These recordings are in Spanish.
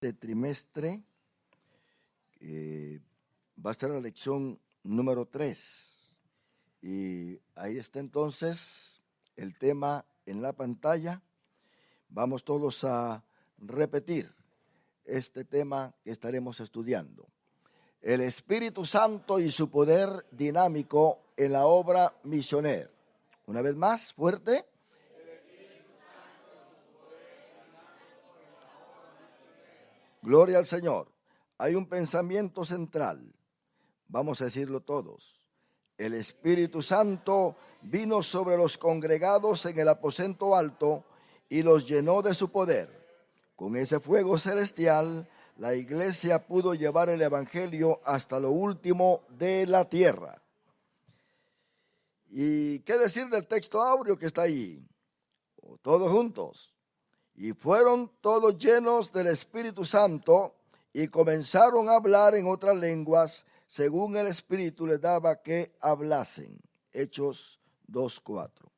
Este trimestre va a ser la lección número 3 y ahí está entonces el tema en la pantalla. Vamos todos a repetir este tema que estaremos estudiando: el Espíritu Santo y su poder dinámico en la obra misionera. Una vez más, fuerte. Gloria al Señor. Hay un pensamiento central. Vamos a decirlo todos. El Espíritu Santo vino sobre los congregados en el aposento alto y los llenó de su poder. Con ese fuego celestial, la iglesia pudo llevar el evangelio hasta lo último de la tierra. ¿Y qué decir del texto áureo que está ahí? Todos juntos. Y fueron todos llenos del Espíritu Santo y comenzaron a hablar en otras lenguas según el Espíritu les daba que hablasen. Hechos 2:4.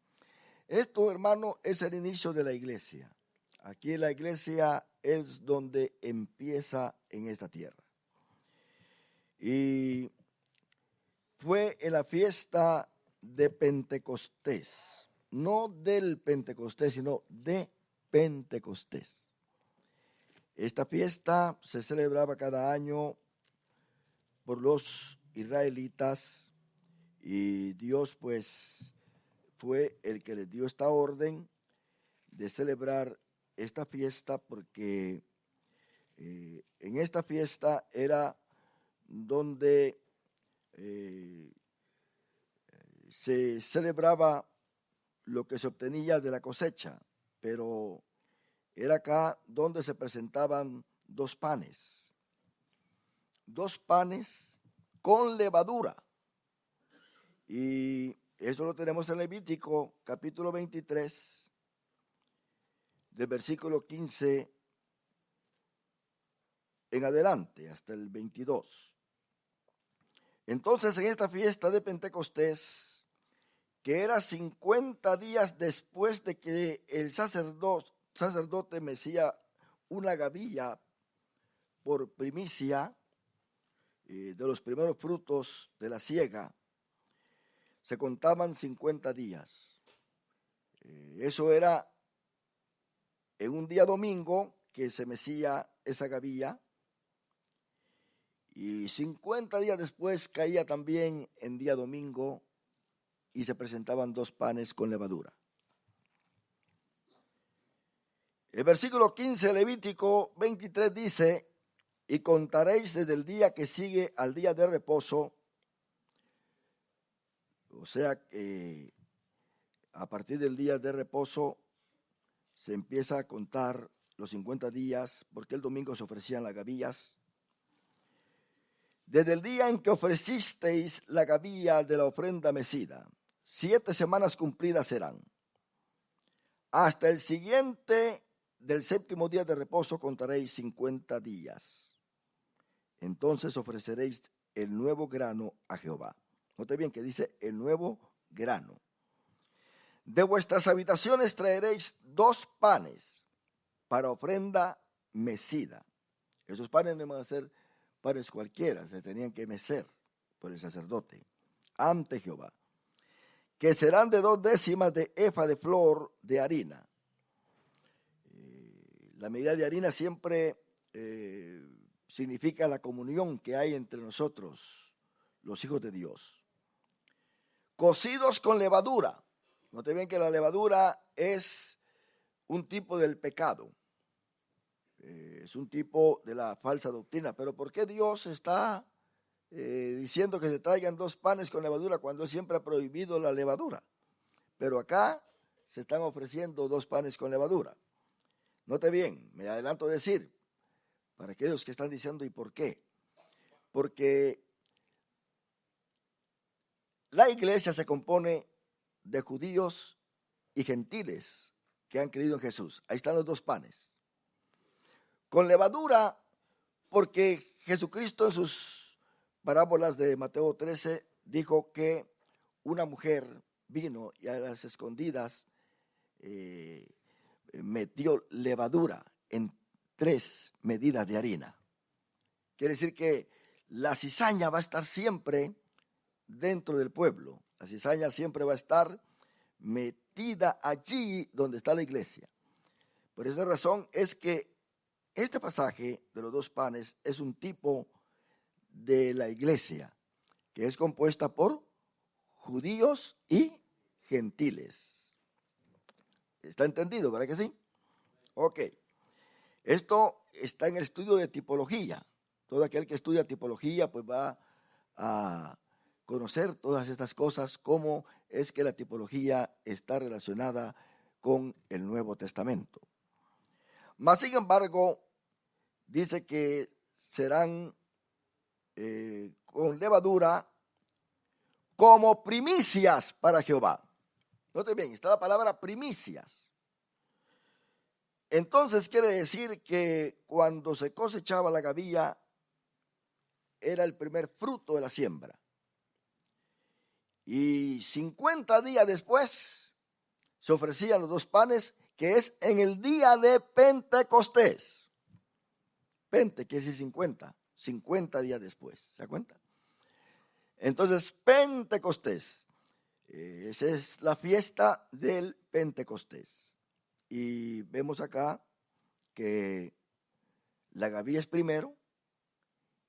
Esto, hermano, es el inicio de la iglesia. Aquí la iglesia es donde empieza en esta tierra. Y fue en la fiesta de Pentecostés, no del Pentecostés, sino de Pentecostés. Esta fiesta se celebraba cada año por los israelitas y Dios pues fue el que les dio esta orden de celebrar esta fiesta porque en esta fiesta era donde se celebraba lo que se obtenía de la cosecha, pero era acá donde se presentaban dos panes con levadura. Y eso lo tenemos en Levítico capítulo 23, del versículo 15 en adelante hasta el 22. Entonces, en esta fiesta de Pentecostés, que era 50 días después de que el sacerdote mecía una gavilla por primicia de los primeros frutos de la siega, se contaban 50 días. Eso era en un día domingo que se mecía esa gavilla, y 50 días después caía también en día domingo y se presentaban dos panes con levadura. El versículo 15 de Levítico 23 dice: y contaréis desde el día que sigue al día de reposo. O sea que a partir del día de reposo se empieza a contar los 50 días, porque el domingo se ofrecían las gavillas. Desde el día en que ofrecisteis la gavilla de la ofrenda mecida, 7 semanas cumplidas serán. Hasta el siguiente del séptimo día de reposo contaréis 50 días. Entonces ofreceréis el nuevo grano a Jehová. Note bien que dice el nuevo grano. De vuestras habitaciones traeréis 2 panes para ofrenda mecida. Esos panes no van a ser panes cualquiera, se tenían que mecer por el sacerdote ante Jehová, que serán de 2 décimas de efa de flor de harina. La medida de harina siempre significa la comunión que hay entre nosotros, los hijos de Dios. Cocidos con levadura. Noten bien que la levadura es un tipo del pecado. Es un tipo de la falsa doctrina. Pero ¿por qué Dios está diciendo que se traigan 2 panes con levadura cuando Él siempre ha prohibido la levadura? Pero acá se están ofreciendo 2 panes con levadura. Note bien, me adelanto a decir, para aquellos que están diciendo ¿y por qué? Porque la iglesia se compone de judíos y gentiles que han creído en Jesús. Ahí están los 2 panes. Con levadura, porque Jesucristo en sus parábolas de Mateo 13 dijo que una mujer vino y a las escondidas metió levadura en 3 medidas de harina. Quiere decir que la cizaña va a estar siempre dentro del pueblo. La cizaña siempre va a estar metida allí donde está la iglesia. Por esa razón es que este pasaje de los 2 panes es un tipo de la iglesia, que es compuesta por judíos y gentiles. ¿Está entendido, verdad que sí? Ok. Esto está en el estudio de tipología. Todo aquel que estudia tipología pues va a conocer todas estas cosas, cómo es que la tipología está relacionada con el Nuevo Testamento. Mas, sin embargo, dice que serán con levadura como primicias para Jehová. Note bien, está la palabra primicias. Entonces quiere decir que cuando se cosechaba la gavilla era el primer fruto de la siembra. Y 50 días después se ofrecían los 2 panes, que es en el día de Pentecostés. Pente quiere decir 50 días después, ¿se da cuenta? Entonces, Pentecostés, esa es la fiesta del Pentecostés. Y vemos acá que la gavilla es primero,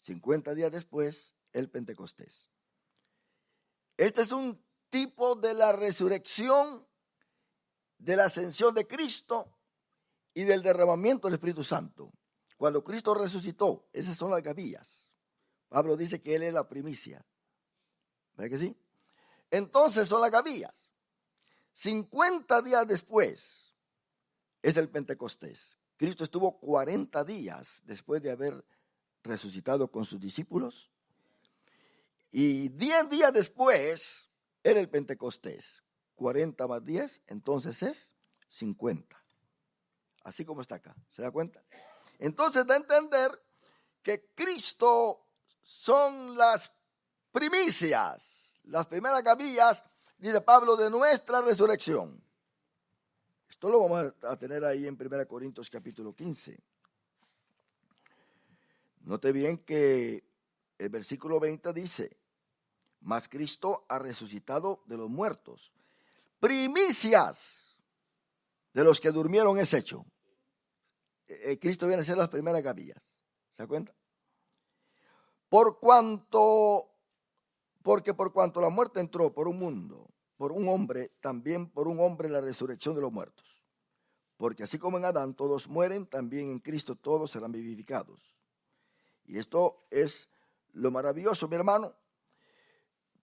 50 días después, el Pentecostés. Este es un tipo de la resurrección, de la ascensión de Cristo y del derramamiento del Espíritu Santo. Cuando Cristo resucitó, esas son las gavillas. Pablo dice que Él es la primicia. ¿Verdad que sí? Entonces son las gavillas. 50 días después es el Pentecostés. Cristo estuvo 40 días después de haber resucitado con sus discípulos. Y 10 días después era el Pentecostés. 40 más 10, entonces es 50. Así como está acá, ¿se da cuenta? Entonces da a entender que Cristo son las primicias, las primeras gavillas, dice Pablo, de nuestra resurrección. Esto lo vamos a tener ahí en 1 Corintios capítulo 15. Note bien que el versículo 20 dice: mas Cristo ha resucitado de los muertos, primicias de los que durmieron es hecho. Cristo viene a ser las primeras gavillas. ¿Se da cuenta? Porque por cuanto la muerte entró por un mundo, por un hombre, también por un hombre la resurrección de los muertos. Porque así como en Adán todos mueren, también en Cristo todos serán vivificados. Y esto es lo maravilloso, mi hermano,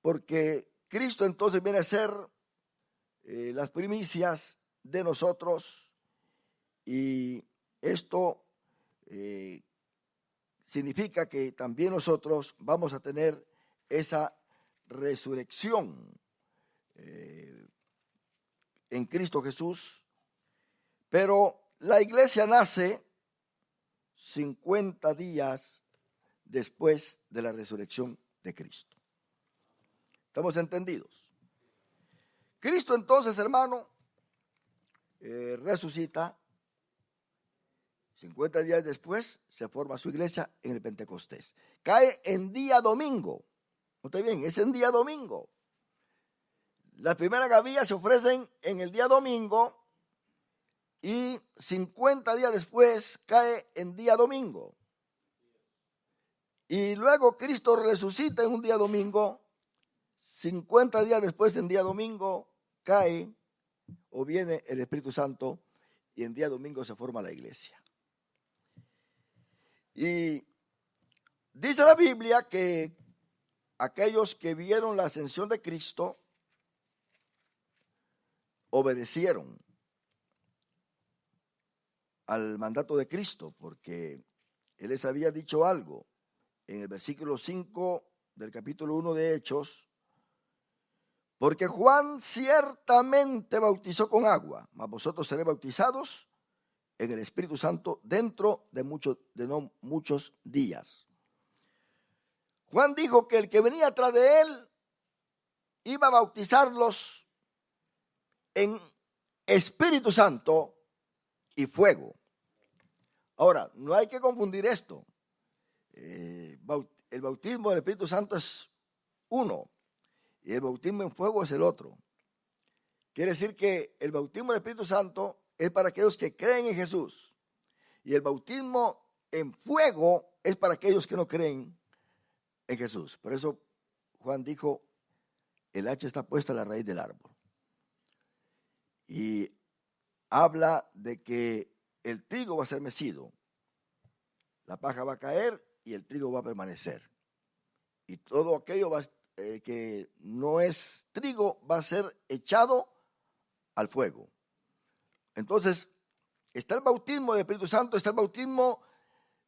porque Cristo entonces viene a ser las primicias de nosotros, y esto significa que también nosotros vamos a tener esa resurrección en Cristo Jesús. Pero la iglesia nace 50 días después de la resurrección de Cristo. ¿Estamos entendidos? Cristo entonces, hermano, resucita. 50 días después se forma su iglesia en el Pentecostés. Cae en día domingo. ¿Note bien? Es en día domingo. Las primeras gavillas se ofrecen en el día domingo y 50 días después cae en día domingo. Y luego Cristo resucita en un día domingo. 50 días después, en día domingo, cae o viene el Espíritu Santo y en día domingo se forma la iglesia. Y dice la Biblia que aquellos que vieron la ascensión de Cristo obedecieron al mandato de Cristo, porque Él les había dicho algo en el versículo 5 del capítulo 1 de Hechos: porque Juan ciertamente bautizó con agua, mas vosotros seréis bautizados en el Espíritu Santo dentro de no muchos días. Juan dijo que el que venía atrás de él iba a bautizarlos en Espíritu Santo y fuego. Ahora, no hay que confundir esto. El bautismo del Espíritu Santo es uno y el bautismo en fuego es el otro. Quiere decir que el bautismo del Espíritu Santo es para aquellos que creen en Jesús y el bautismo en fuego es para aquellos que no creen en Jesús. Por eso Juan dijo, el hacha está puesta a la raíz del árbol. Y habla de que el trigo va a ser mecido, la paja va a caer y el trigo va a permanecer. Y todo aquello que no es trigo va a ser echado al fuego. Entonces, está el bautismo del Espíritu Santo, está el bautismo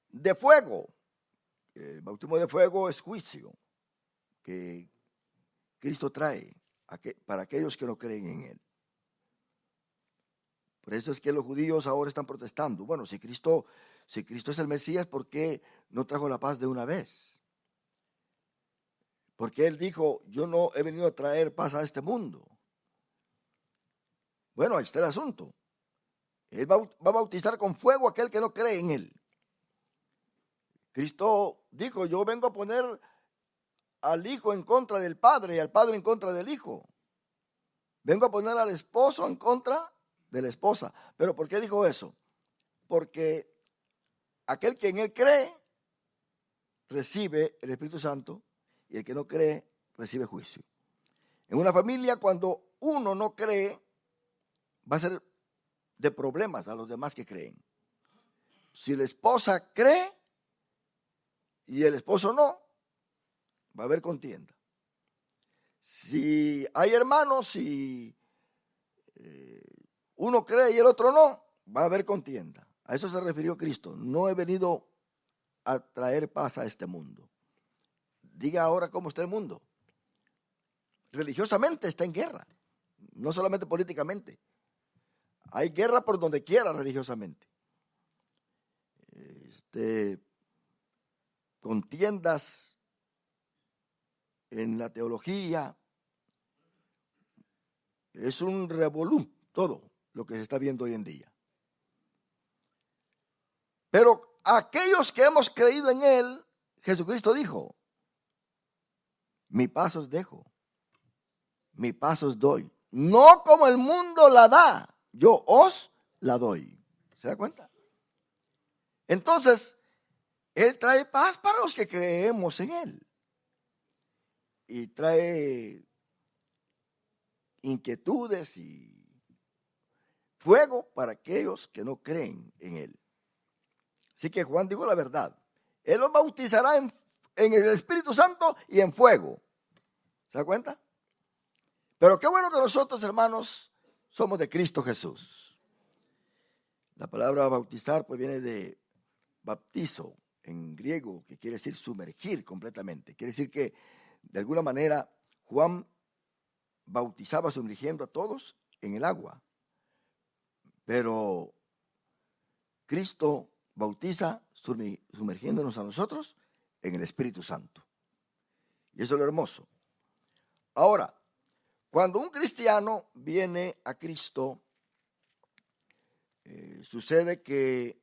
de fuego. El bautismo de fuego es juicio que Cristo trae para aquellos que no creen en Él. Por eso es que los judíos ahora están protestando. Bueno, si Cristo es el Mesías, ¿por qué no trajo la paz de una vez? Porque Él dijo, yo no he venido a traer paz a este mundo. Bueno, ahí está el asunto. Él va a bautizar con fuego a aquel que no cree en Él. Cristo dijo, yo vengo a poner al hijo en contra del padre y al padre en contra del hijo. Vengo a poner al esposo en contra de la esposa. ¿Pero por qué dijo eso? Porque aquel que en Él cree recibe el Espíritu Santo y el que no cree recibe juicio. En una familia, cuando uno no cree, va a ser de problemas a los demás que creen. Si la esposa cree y el esposo no, va a haber contienda. Si hay hermanos y uno cree y el otro no, va a haber contienda. A eso se refirió Cristo. No he venido a traer paz a este mundo. Diga ahora cómo está el mundo. Religiosamente está en guerra, no solamente políticamente. Hay guerra por donde quiera religiosamente. Contiendas en la teología. Es un revolú todo lo que se está viendo hoy en día. Pero aquellos que hemos creído en Él, Jesucristo dijo, mi paz os dejo, mi paz os doy. No como el mundo la da, yo os la doy. ¿Se da cuenta? Entonces, Él trae paz para los que creemos en Él. Y trae inquietudes y fuego para aquellos que no creen en Él. Así que Juan dijo la verdad. Él los bautizará en el Espíritu Santo y en fuego. ¿Se da cuenta? Pero qué bueno que nosotros, hermanos, somos de Cristo Jesús. La palabra bautizar pues viene de baptizo en griego, que quiere decir sumergir completamente. Quiere decir que de alguna manera Juan bautizaba sumergiendo a todos en el agua. Pero Cristo bautiza sumergiéndonos a nosotros en el Espíritu Santo. Y eso es lo hermoso. Ahora, cuando un cristiano viene a Cristo, sucede que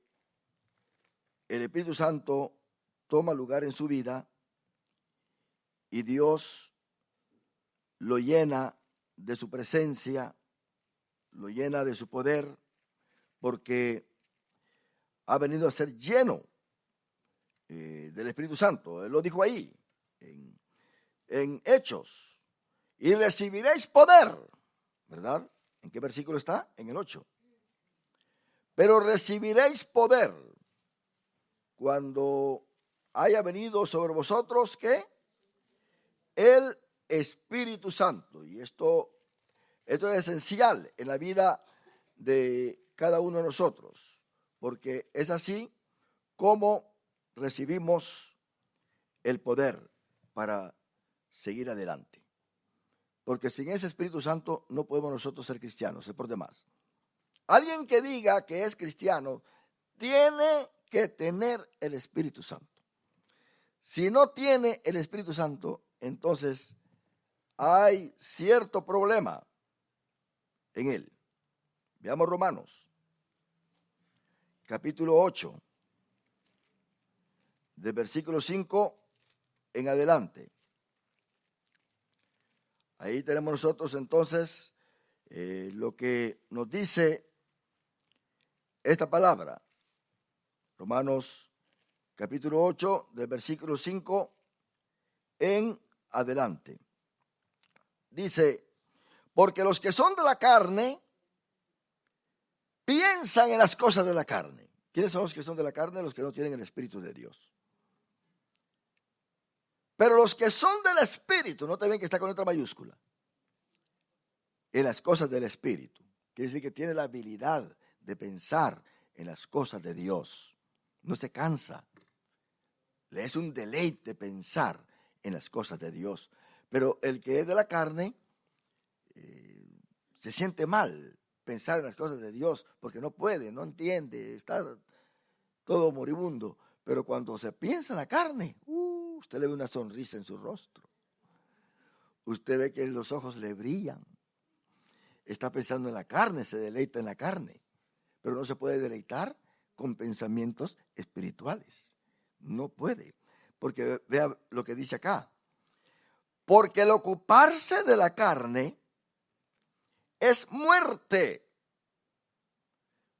el Espíritu Santo toma lugar en su vida y Dios lo llena de su presencia, lo llena de su poder, porque ha venido a ser lleno del Espíritu Santo. Él lo dijo ahí, en Hechos. Y recibiréis poder, ¿verdad? ¿En qué versículo está? En el 8. Pero recibiréis poder cuando haya venido sobre vosotros, ¿qué? El Espíritu Santo. Y esto es esencial en la vida de cada uno de nosotros, porque es así como recibimos el poder para seguir adelante. Porque sin ese Espíritu Santo no podemos nosotros ser cristianos, es por demás. Alguien que diga que es cristiano tiene que tener el Espíritu Santo. Si no tiene el Espíritu Santo, entonces hay cierto problema en él. Veamos Romanos, capítulo 8. del versículo 5 en adelante. Ahí tenemos nosotros entonces lo que nos dice esta palabra. Romanos capítulo 8 del versículo 5 en adelante. Dice, porque los que son de la carne piensan en las cosas de la carne. ¿Quiénes son los que son de la carne? Los que no tienen el Espíritu de Dios. Pero los que son del Espíritu, no te ven que está con letra mayúscula, en las cosas del Espíritu. Quiere decir que tiene la habilidad de pensar en las cosas de Dios. No se cansa. Le es un deleite pensar en las cosas de Dios. Pero el que es de la carne se siente mal pensar en las cosas de Dios porque no puede, no entiende, está todo moribundo. Pero cuando se piensa en la carne, usted le ve una sonrisa en su rostro. Usted ve que los ojos le brillan. Está pensando en la carne, se deleita en la carne. Pero no se puede deleitar con pensamientos espirituales. No puede. Porque vea lo que dice acá. Porque el ocuparse de la carne es muerte.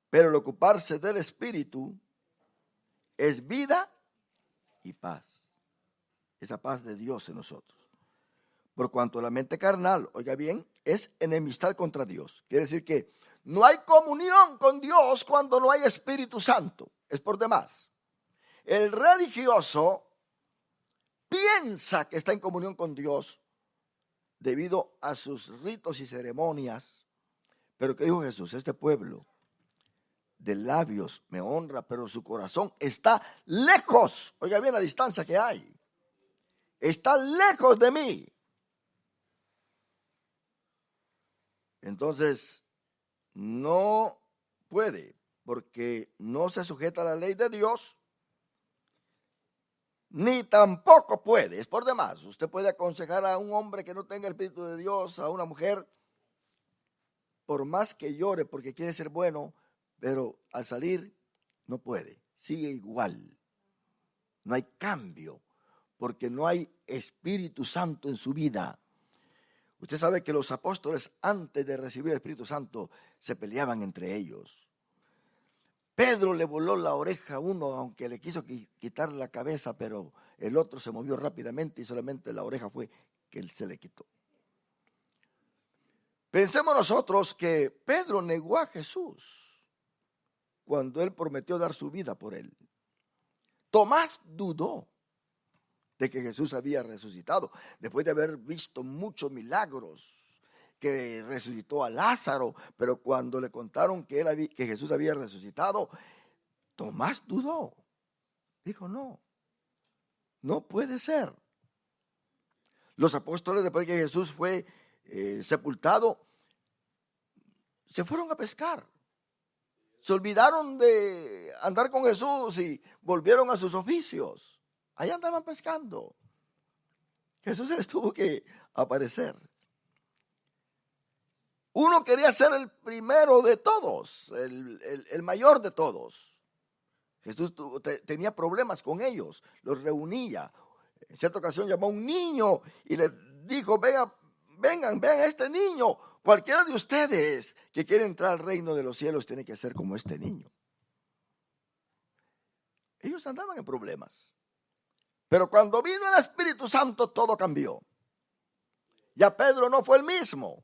Pero el ocuparse del Espíritu es vida y paz. Esa paz de Dios en nosotros. Por cuanto la mente carnal, oiga bien, es enemistad contra Dios. Quiere decir que no hay comunión con Dios cuando no hay Espíritu Santo. Es por demás. El religioso piensa que está en comunión con Dios debido a sus ritos y ceremonias. Pero ¿qué dijo Jesús? Este pueblo de labios me honra, pero su corazón está lejos. Oiga bien la distancia que hay. Está lejos de mí. Entonces, no puede, porque no se sujeta a la ley de Dios, ni tampoco puede, es por demás. Usted puede aconsejar a un hombre que no tenga el Espíritu de Dios, a una mujer, por más que llore porque quiere ser bueno, pero al salir no puede, sigue igual. No hay cambio, porque no hay Espíritu Santo en su vida. Usted sabe que los apóstoles antes de recibir el Espíritu Santo se peleaban entre ellos. Pedro le voló la oreja a uno, aunque le quiso quitar la cabeza, pero el otro se movió rápidamente y solamente la oreja fue que él se le quitó. Pensemos nosotros que Pedro negó a Jesús cuando él prometió dar su vida por él. Tomás dudó de que Jesús había resucitado, después de haber visto muchos milagros, que resucitó a Lázaro, pero cuando le contaron que Jesús había resucitado, Tomás dudó. Dijo, no puede ser. Los apóstoles, después que Jesús fue sepultado, se fueron a pescar. Se olvidaron de andar con Jesús y volvieron a sus oficios. Ahí andaban pescando. Jesús les tuvo que aparecer. Uno quería ser el primero de todos, el mayor de todos. Jesús tenía problemas con ellos, los reunía. En cierta ocasión llamó a un niño y le dijo, vengan a este niño. Cualquiera de ustedes que quiere entrar al reino de los cielos tiene que ser como este niño. Ellos andaban en problemas. Pero cuando vino el Espíritu Santo todo cambió. Ya Pedro no fue el mismo.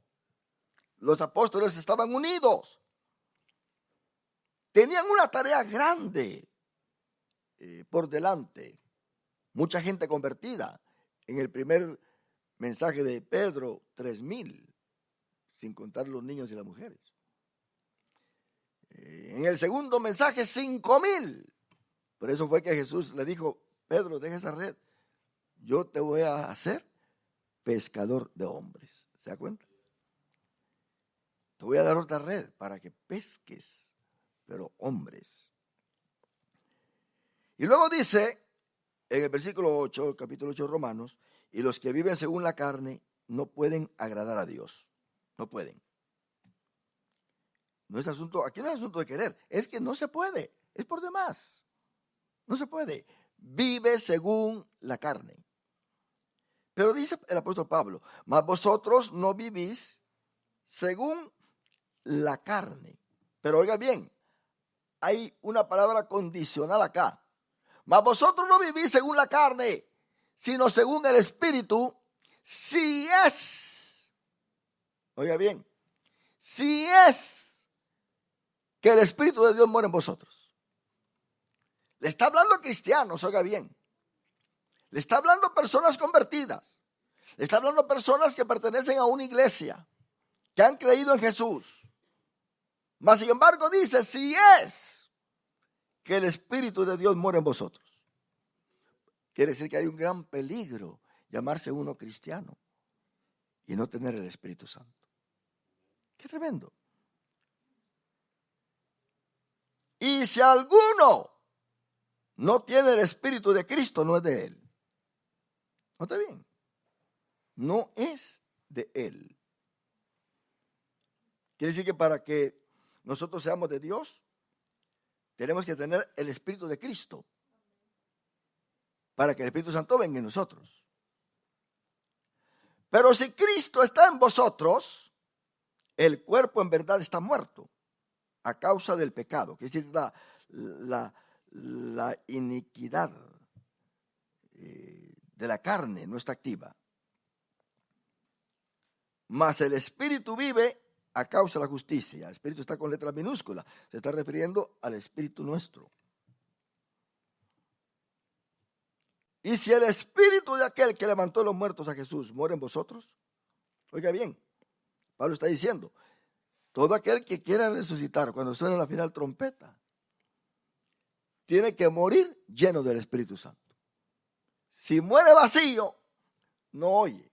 Los apóstoles estaban unidos. Tenían una tarea grande por delante. Mucha gente convertida. En el primer mensaje de Pedro, 3,000, sin contar los niños y las mujeres. En el segundo mensaje, 5,000. Por eso fue que Jesús le dijo, Pedro, deja esa red. Yo te voy a hacer pescador de hombres. ¿Se da cuenta? Te voy a dar otra red para que pesques, pero hombres. Y luego dice, en el versículo 8, capítulo 8 de Romanos, y los que viven según la carne no pueden agradar a Dios. No pueden. No es asunto, aquí no es asunto de querer, es que no se puede, es por demás. No se puede. vive según la carne. Pero dice el apóstol Pablo, mas vosotros no vivís según la carne. Pero oiga bien, hay una palabra condicional acá. Mas vosotros no vivís según la carne, sino según el Espíritu, si es, oiga bien, si es que el Espíritu de Dios mora en vosotros. Le está hablando a cristianos, oiga bien. Le está hablando a personas convertidas. Le está hablando a personas que pertenecen a una iglesia, que han creído en Jesús. Mas sin embargo dice, si es que el Espíritu de Dios mora en vosotros. Quiere decir que hay un gran peligro llamarse uno cristiano y no tener el Espíritu Santo. Qué tremendo. Y si alguno no tiene el Espíritu de Cristo, no es de él. ¿Note bien? No es de él. Quiere decir que para que nosotros seamos de Dios, tenemos que tener el Espíritu de Cristo para que el Espíritu Santo venga en nosotros. Pero si Cristo está en vosotros, el cuerpo en verdad está muerto a causa del pecado, que es decir, la iniquidad de la carne no está activa. Mas el Espíritu vive a causa de la justicia. El Espíritu está con letra minúscula. Se está refiriendo al Espíritu nuestro. Y si el Espíritu de aquel que levantó los muertos a Jesús mora en vosotros, oiga bien, Pablo está diciendo, todo aquel que quiera resucitar cuando suene la final trompeta, tiene que morir lleno del Espíritu Santo. Si muere vacío, no oye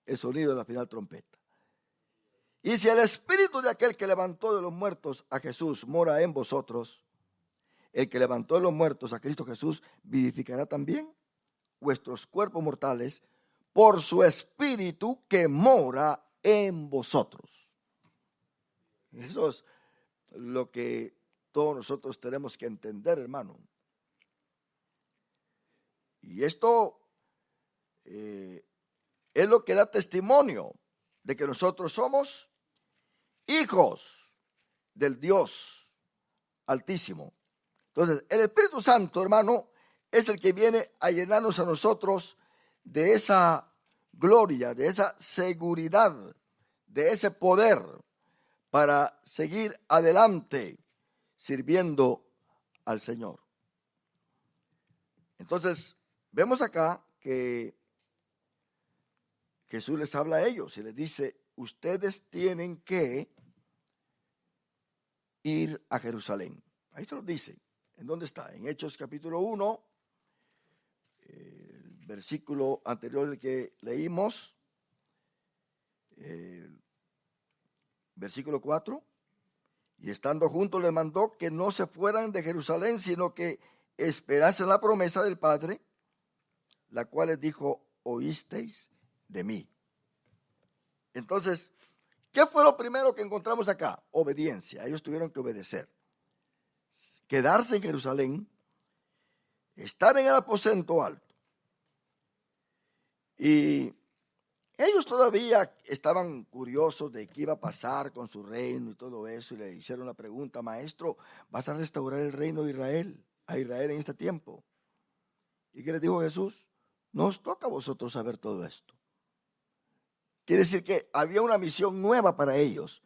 el sonido de la final trompeta. Y si el Espíritu de aquel que levantó de los muertos a Jesús mora en vosotros, el que levantó de los muertos a Cristo Jesús vivificará también vuestros cuerpos mortales por su Espíritu que mora en vosotros. Eso es lo que todos nosotros tenemos que entender, hermano. Y esto es lo que da testimonio de que nosotros somos hijos del Dios Altísimo. Entonces, el Espíritu Santo, hermano, es el que viene a llenarnos a nosotros de esa gloria, de esa seguridad, de ese poder para seguir adelante sirviendo al Señor. Entonces, vemos acá que Jesús les habla a ellos y les dice, ustedes tienen que ir a Jerusalén. Ahí se los dice. ¿En dónde está? En Hechos capítulo 1, el versículo anterior del que leímos, versículo 4. Y estando juntos les mandó que no se fueran de Jerusalén, sino que esperasen la promesa del Padre, la cual les dijo, oísteis de mí. Entonces, ¿qué fue lo primero que encontramos acá? Obediencia. Ellos tuvieron que obedecer. Quedarse en Jerusalén, estar en el aposento alto. Y ellos todavía estaban curiosos de qué iba a pasar con su reino y todo eso, y le hicieron la pregunta, maestro, ¿vas a restaurar el reino de Israel, a Israel en este tiempo? ¿Y qué les dijo Jesús? No os toca a vosotros saber todo esto. Quiere decir que había una misión nueva para ellos,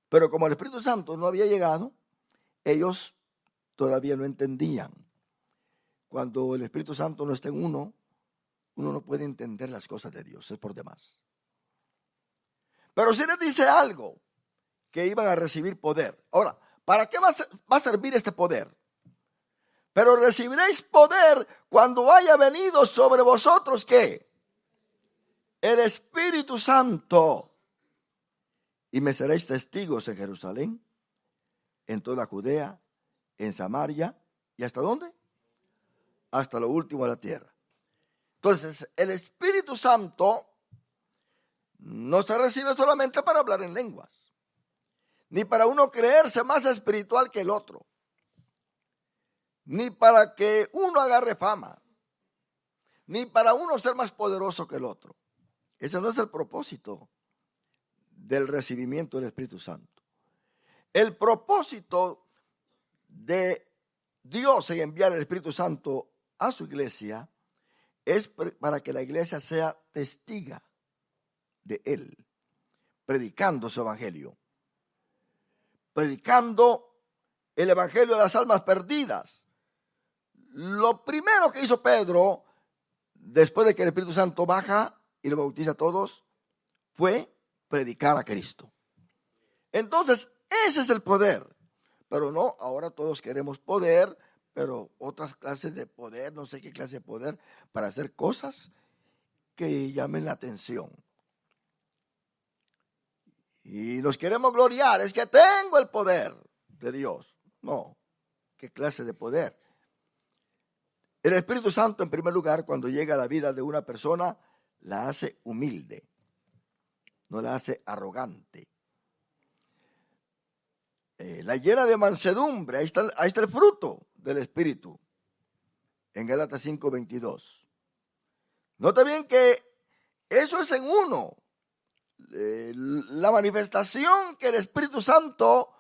pero como el Espíritu Santo no había llegado, ellos todavía no entendían. Cuando el Espíritu Santo no está en uno no puede entender las cosas de Dios, es por demás. Pero si les dice algo, que iban a recibir poder. Ahora, ¿para qué va a servir este poder? Pero recibiréis poder cuando haya venido sobre vosotros, ¿qué? El Espíritu Santo. Y me seréis testigos en Jerusalén, en toda Judea, en Samaria, ¿y hasta dónde? Hasta lo último de la tierra. Entonces, el Espíritu Santo no se recibe solamente para hablar en lenguas, ni para uno creerse más espiritual que el otro, ni para que uno agarre fama, ni para uno ser más poderoso que el otro. Ese no es el propósito del recibimiento del Espíritu Santo. El propósito de Dios en enviar el Espíritu Santo a su iglesia es para que la iglesia sea testiga de Él, predicando su evangelio, predicando el evangelio de las almas perdidas. Lo primero que hizo Pedro, después de que el Espíritu Santo baja y lo bautiza a todos, fue predicar a Cristo. Entonces, ese es el poder. Pero no, ahora todos queremos poder, pero otras clases de poder, no sé qué clase de poder, para hacer cosas que llamen la atención. Y nos queremos gloriar, es que tengo el poder de Dios. No, ¿qué clase de poder? El Espíritu Santo, en primer lugar, cuando llega a la vida de una persona, la hace humilde, no la hace arrogante. La llena de mansedumbre, ahí está el fruto del Espíritu, en Gálatas 5:22. Nota bien que eso es en uno, la manifestación que el Espíritu Santo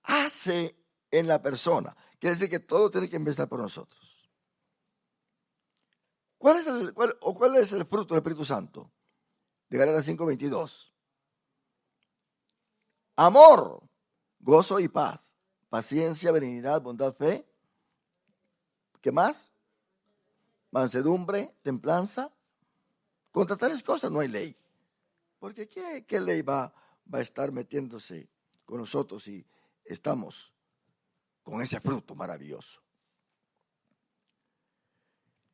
hace en la persona. Quiere decir que todo tiene que empezar por nosotros. ¿Cuál es el fruto del Espíritu Santo? De Gálatas 5:22. Amor, gozo y paz, paciencia, benignidad, bondad, fe. ¿Qué más? Mansedumbre, templanza. Contra tales cosas no hay ley. Porque ¿qué ley va a estar metiéndose con nosotros si estamos con ese fruto maravilloso?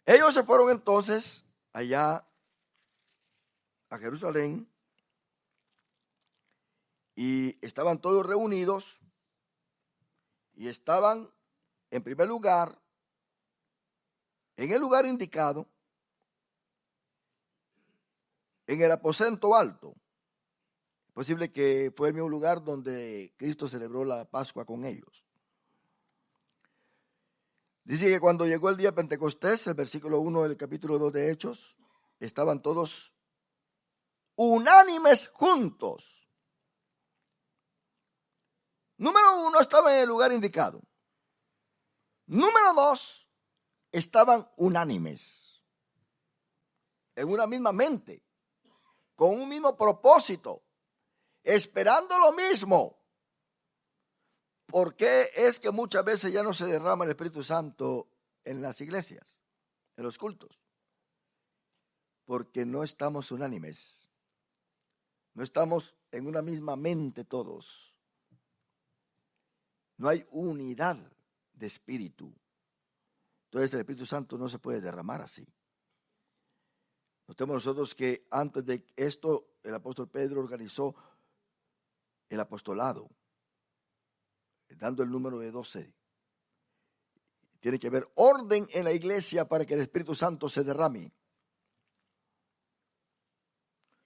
Ellos se fueron entonces allá a Jerusalén y estaban todos reunidos y estaban en primer lugar en el lugar indicado, en el aposento alto. Es posible que fue el mismo lugar donde Cristo celebró la Pascua con ellos. Dice que cuando llegó el día de Pentecostés, el versículo 1 del capítulo 2 de Hechos, estaban todos unánimes juntos. Número 1, estaban en el lugar indicado. Número 2, estaban unánimes, en una misma mente, con un mismo propósito, esperando lo mismo. ¿Por qué es que muchas veces ya no se derrama el Espíritu Santo en las iglesias, en los cultos? Porque no estamos unánimes, no estamos en una misma mente todos. No hay unidad de espíritu. Entonces el Espíritu Santo no se puede derramar así. Notemos nosotros que antes de esto el apóstol Pedro organizó el apostolado, dando el número de 12. Tiene que haber orden en la iglesia para que el Espíritu Santo se derrame.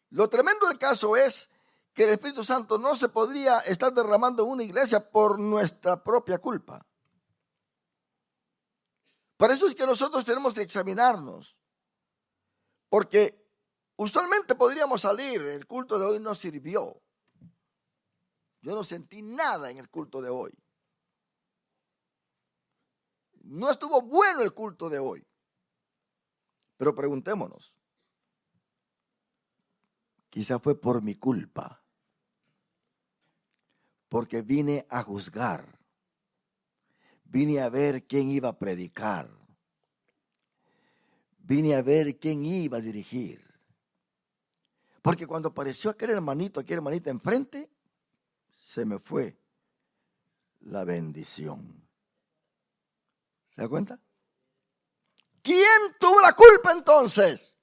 Lo tremendo del caso es que el Espíritu Santo no se podría estar derramando en una iglesia por nuestra propia culpa. Por eso es que nosotros tenemos que examinarnos, porque usualmente podríamos salir, el culto de hoy no sirvió. Yo no sentí nada en el culto de hoy. No estuvo bueno el culto de hoy. Pero preguntémonos, quizá fue por mi culpa, porque vine a juzgar, vine a ver quién iba a predicar, vine a ver quién iba a dirigir. Porque cuando apareció aquella hermanita enfrente, se me fue la bendición. ¿Se da cuenta? ¿Quién tuvo la culpa entonces?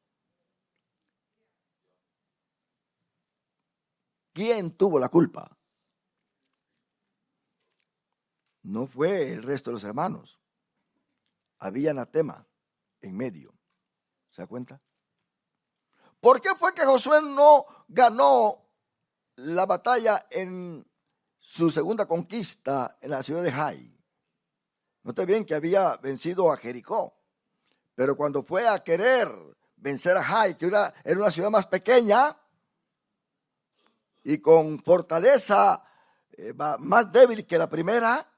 ¿Quién tuvo la culpa? No fue el resto de los hermanos. Había anatema en medio. ¿Se da cuenta? ¿Por qué fue que Josué no ganó la batalla en su segunda conquista en la ciudad de Jai? Note bien que había vencido a Jericó, pero cuando fue a querer vencer a Jai, que era una ciudad más pequeña y con fortaleza más débil que la primera,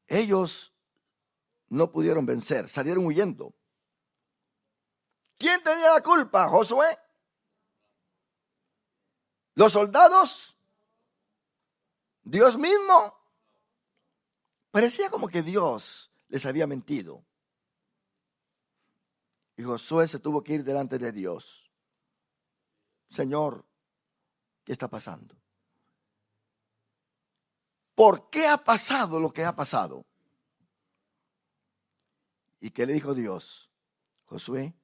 ellos no pudieron vencer, salieron huyendo. ¿Quién tenía la culpa? ¿Josué? ¿Los soldados? ¿Dios mismo? Parecía como que Dios les había mentido. Y Josué se tuvo que ir delante de Dios. Señor, ¿qué está pasando? ¿Por qué ha pasado lo que ha pasado? ¿Y qué le dijo Dios? Josué,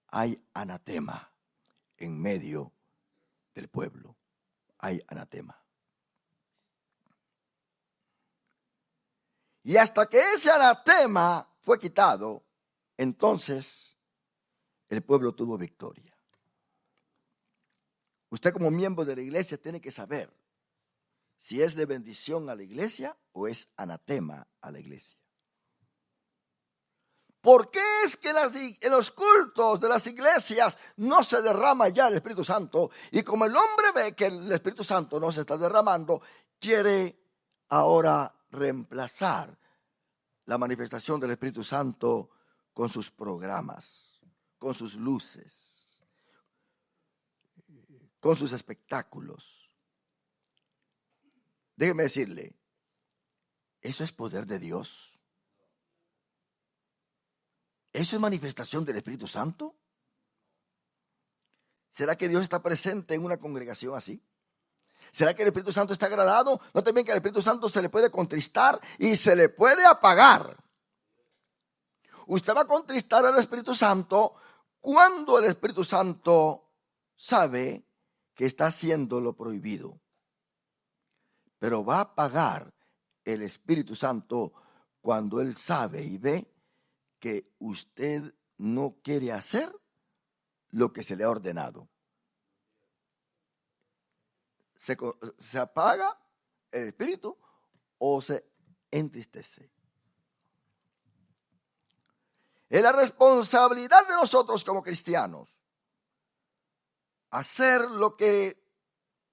hay anatema en medio del pueblo. Hay anatema. Y hasta que ese anatema fue quitado, entonces el pueblo tuvo victoria. Usted como miembro de la iglesia tiene que saber si es de bendición a la iglesia o es anatema a la iglesia. ¿Por qué es que en los cultos de las iglesias no se derrama ya el Espíritu Santo? Y como el hombre ve que el Espíritu Santo no se está derramando, quiere ahora reemplazar la manifestación del Espíritu Santo con sus programas, con sus luces, con sus espectáculos. Déjeme decirle, ¿eso es poder de Dios? ¿Eso es manifestación del Espíritu Santo? ¿Será que Dios está presente en una congregación así? ¿Será que el Espíritu Santo está agradado? Noten bien que al Espíritu Santo se le puede contristar y se le puede apagar. Usted va a contristar al Espíritu Santo cuando el Espíritu Santo sabe que está haciendo lo prohibido. Pero va a apagar el Espíritu Santo cuando Él sabe y ve que usted no quiere hacer lo que se le ha ordenado. Se apaga el espíritu o se entristece. Es la responsabilidad de nosotros como cristianos hacer lo que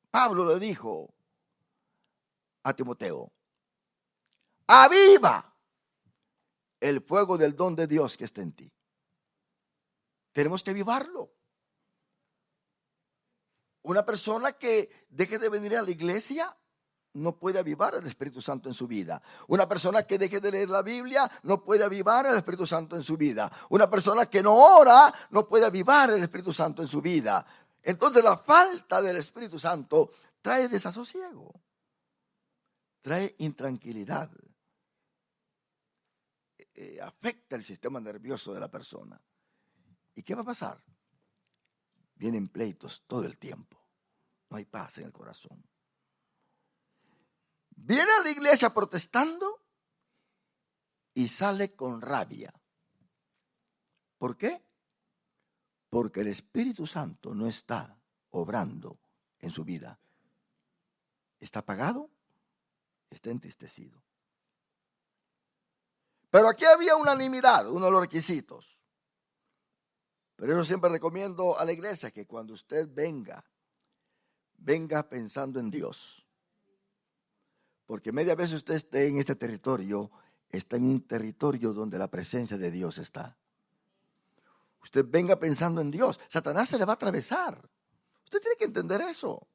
Pablo le dijo a Timoteo: aviva el fuego del don de Dios que está en ti. Tenemos que avivarlo. Una persona que deje de venir a la iglesia no puede avivar el Espíritu Santo en su vida. Una persona que deje de leer la Biblia no puede avivar el Espíritu Santo en su vida. Una persona que no ora no puede avivar el Espíritu Santo en su vida. Entonces la falta del Espíritu Santo trae desasosiego, trae intranquilidad, afecta el sistema nervioso de la persona. ¿Y qué va a pasar? Vienen pleitos todo el tiempo. No hay paz en el corazón. Viene a la iglesia protestando y sale con rabia. ¿Por qué? Porque el Espíritu Santo no está obrando en su vida. Está apagado, está entristecido. Pero aquí había unanimidad, uno de los requisitos. Pero yo siempre recomiendo a la iglesia que cuando usted venga pensando en Dios. Porque media vez usted esté en este territorio, está en un territorio donde la presencia de Dios está. Usted venga pensando en Dios. Satanás se le va a atravesar. Usted tiene que entender eso.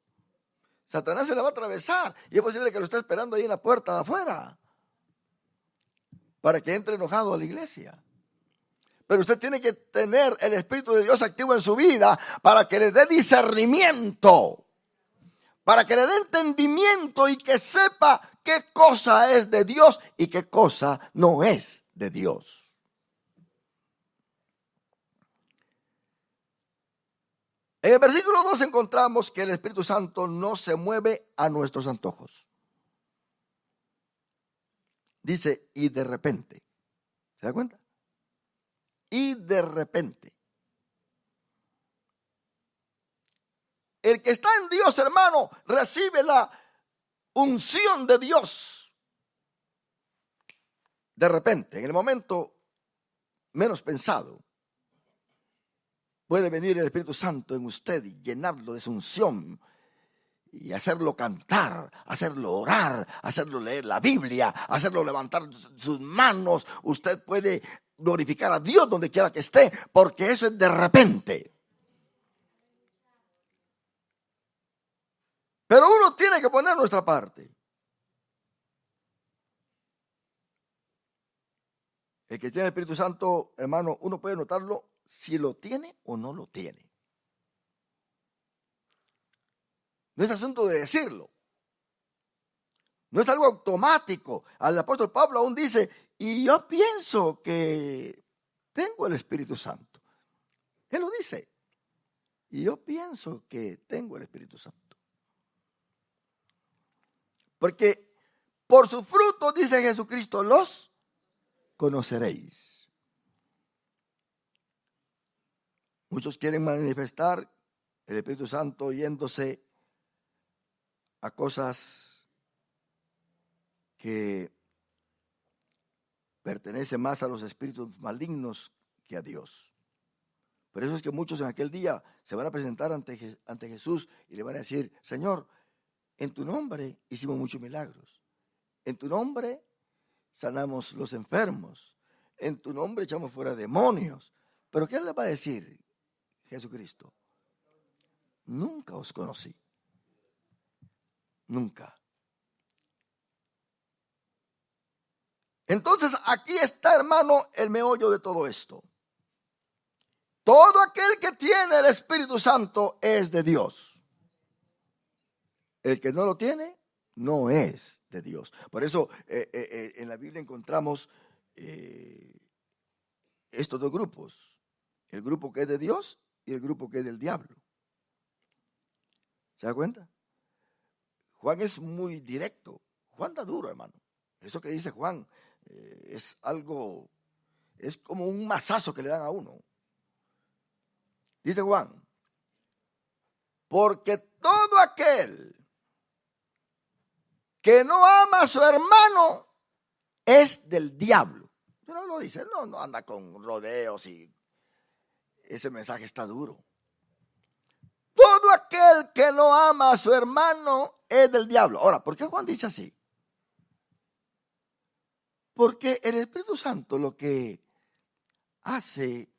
Satanás se le va a atravesar y es posible que lo esté esperando ahí en la puerta de afuera para que entre enojado a la iglesia. Pero usted tiene que tener el Espíritu de Dios activo en su vida para que le dé discernimiento, para que le dé entendimiento y que sepa qué cosa es de Dios y qué cosa no es de Dios. En el versículo 2 encontramos que el Espíritu Santo no se mueve a nuestros antojos. Dice, y de repente. ¿Se da cuenta? Y de repente. El que está en Dios, hermano, recibe la unción de Dios. de repente, en el momento menos pensado, puede venir el Espíritu Santo en usted y llenarlo de su unción y hacerlo cantar, hacerlo orar, hacerlo leer la Biblia, hacerlo levantar sus manos. Usted puede glorificar a Dios donde quiera que esté, porque eso es de repente. Pero uno tiene que poner nuestra parte. El que tiene el Espíritu Santo, hermano, uno puede notarlo si lo tiene o no lo tiene. No es asunto de decirlo. No es algo automático. El apóstol Pablo aún dice, y yo pienso que tengo el Espíritu Santo. Él lo dice. Y yo pienso que tengo el Espíritu Santo. Porque por sus frutos, dice Jesucristo, los conoceréis. Muchos quieren manifestar el Espíritu Santo yéndose a cosas que pertenecen más a los espíritus malignos que a Dios. Por eso es que muchos en aquel día se van a presentar ante Jesús y le van a decir, Señor, en tu nombre hicimos muchos milagros. En tu nombre sanamos los enfermos. En tu nombre echamos fuera demonios. ¿Pero qué le va a decir Jesucristo? Nunca os conocí. Nunca. Entonces aquí está, hermano, el meollo de todo esto. Todo aquel que tiene el Espíritu Santo es de Dios. El que no lo tiene, no es de Dios. Por eso en la Biblia encontramos estos dos grupos. El grupo que es de Dios y el grupo que es del diablo. ¿Se da cuenta? Juan es muy directo. Juan da duro, hermano. Eso que dice Juan es algo, es como un mazazo que le dan a uno. Dice Juan, porque todo aquel que no ama a su hermano es del diablo. No lo dice, no anda con rodeos y ese mensaje está duro. Todo aquel que no ama a su hermano es del diablo. Ahora, ¿por qué Juan dice así? Porque el Espíritu Santo lo que hace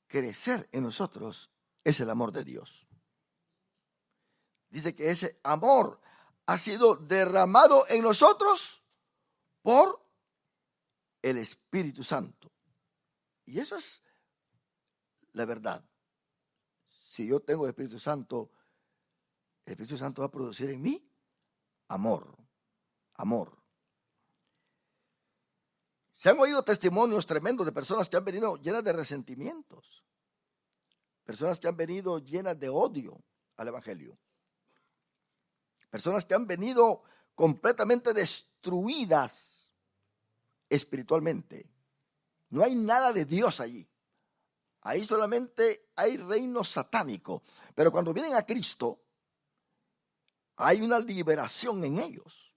crecer en nosotros es el amor de Dios. Dice que ese amor ha sido derramado en nosotros por el Espíritu Santo. Y eso es la verdad. Si yo tengo el Espíritu Santo va a producir en mí amor. Amor. Se han oído testimonios tremendos de personas que han venido llenas de resentimientos. Personas que han venido llenas de odio al Evangelio. Personas que han venido completamente destruidas espiritualmente. No hay nada de Dios allí. Ahí solamente hay reino satánico. Pero cuando vienen a Cristo, hay una liberación en ellos.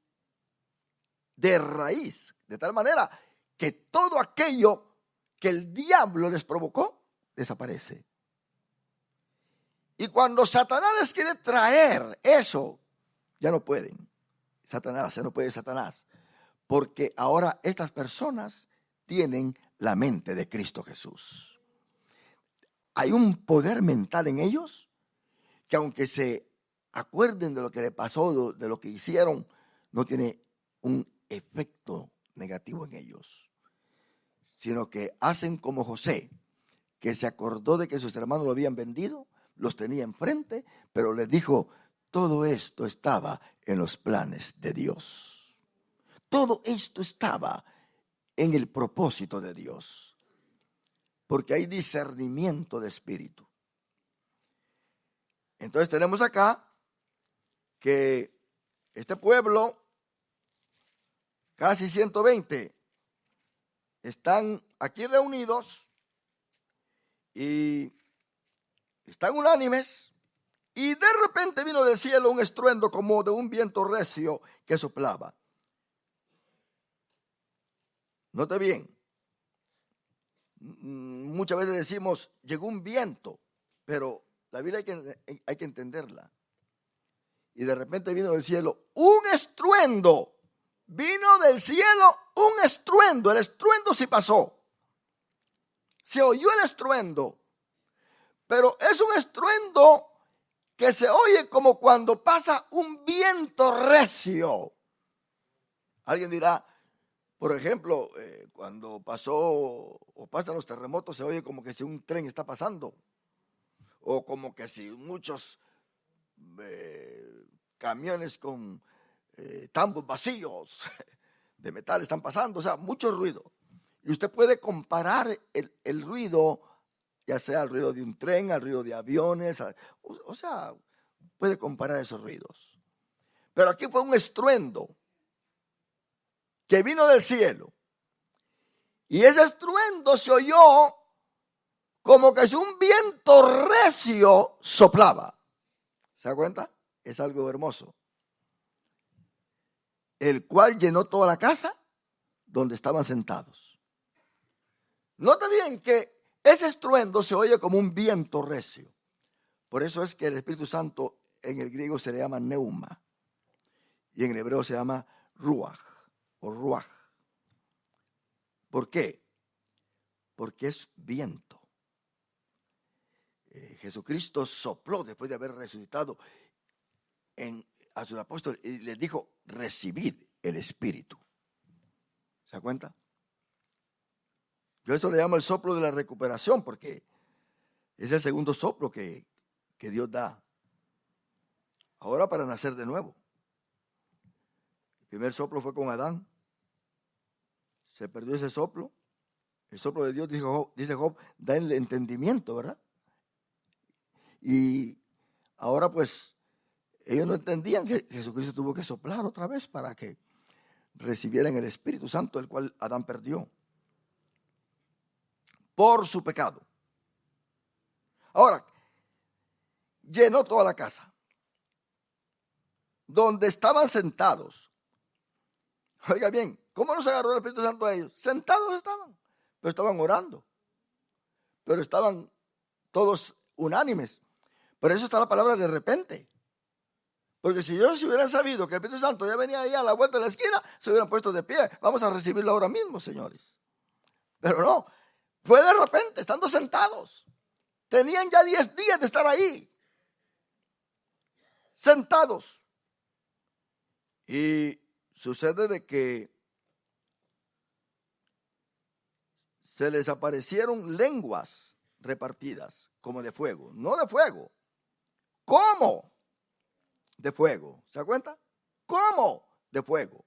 De raíz. De tal manera que todo aquello que el diablo les provocó, desaparece. Y cuando Satanás les quiere traer eso, ya no pueden. Satanás, ya no puede Satanás. Porque ahora estas personas tienen la mente de Cristo Jesús. Hay un poder mental en ellos que aunque se acuerden de lo que le pasó, de lo que hicieron, no tiene un efecto negativo en ellos. Sino que hacen como José, que se acordó de que sus hermanos lo habían vendido, los tenía enfrente, pero les dijo, todo esto estaba en los planes de Dios. Todo esto estaba en el propósito de Dios. Porque hay discernimiento de espíritu. Entonces tenemos acá que este pueblo, casi 120, están aquí reunidos y están unánimes. Y de repente vino del cielo un estruendo como de un viento recio que soplaba. Note bien, muchas veces decimos, llegó un viento, pero la Biblia hay que entenderla. Y de repente vino del cielo un estruendo. Vino del cielo un estruendo. El estruendo sí pasó. Se oyó el estruendo. Pero es un estruendo que se oye como cuando pasa un viento recio. Alguien dirá, por ejemplo, cuando pasó o pasan los terremotos, se oye como que si un tren está pasando. O como que si muchos camiones con tambos vacíos de metal están pasando, o sea, mucho ruido. Y usted puede comparar el ruido, ya sea el ruido de un tren, al ruido de aviones, o sea, puede comparar esos ruidos. Pero aquí fue un estruendo que vino del cielo. Y ese estruendo se oyó como que si un viento recio soplaba. ¿Se da cuenta? Es algo hermoso. El cual llenó toda la casa donde estaban sentados. Nota bien que ese estruendo se oye como un viento recio. Por eso es que el Espíritu Santo en el griego se le llama neuma. Y en el hebreo se llama ruach o ruach. ¿Por qué? Porque es viento. Jesucristo sopló después de haber resucitado a sus apóstoles y les dijo, recibid el Espíritu. ¿Se da cuenta? Yo eso le llamo el soplo de la recuperación porque es el segundo soplo que Dios da. Ahora para nacer de nuevo. El primer soplo fue con Adán. Se perdió ese soplo. El soplo de Dios, dice Job, da el entendimiento, ¿verdad? Y ahora pues ellos no entendían que Jesucristo tuvo que soplar otra vez para que recibieran el Espíritu Santo, el cual Adán perdió por su pecado. Ahora, llenó toda la casa. Donde estaban sentados. Oiga bien, ¿cómo nos agarró el Espíritu Santo a ellos? Sentados estaban, pero estaban orando. Pero estaban todos unánimes. Por eso está la palabra de repente. Porque si ellos hubieran sabido que el Espíritu Santo ya venía ahí a la vuelta de la esquina, se hubieran puesto de pie. Vamos a recibirlo ahora mismo, señores. Pero no, fue de repente, estando sentados. Tenían ya 10 días de estar ahí. Sentados. Y sucede de que se les aparecieron lenguas repartidas como de fuego. No de fuego. ¿Cómo? De fuego. ¿Se da cuenta? ¿Cómo? De fuego.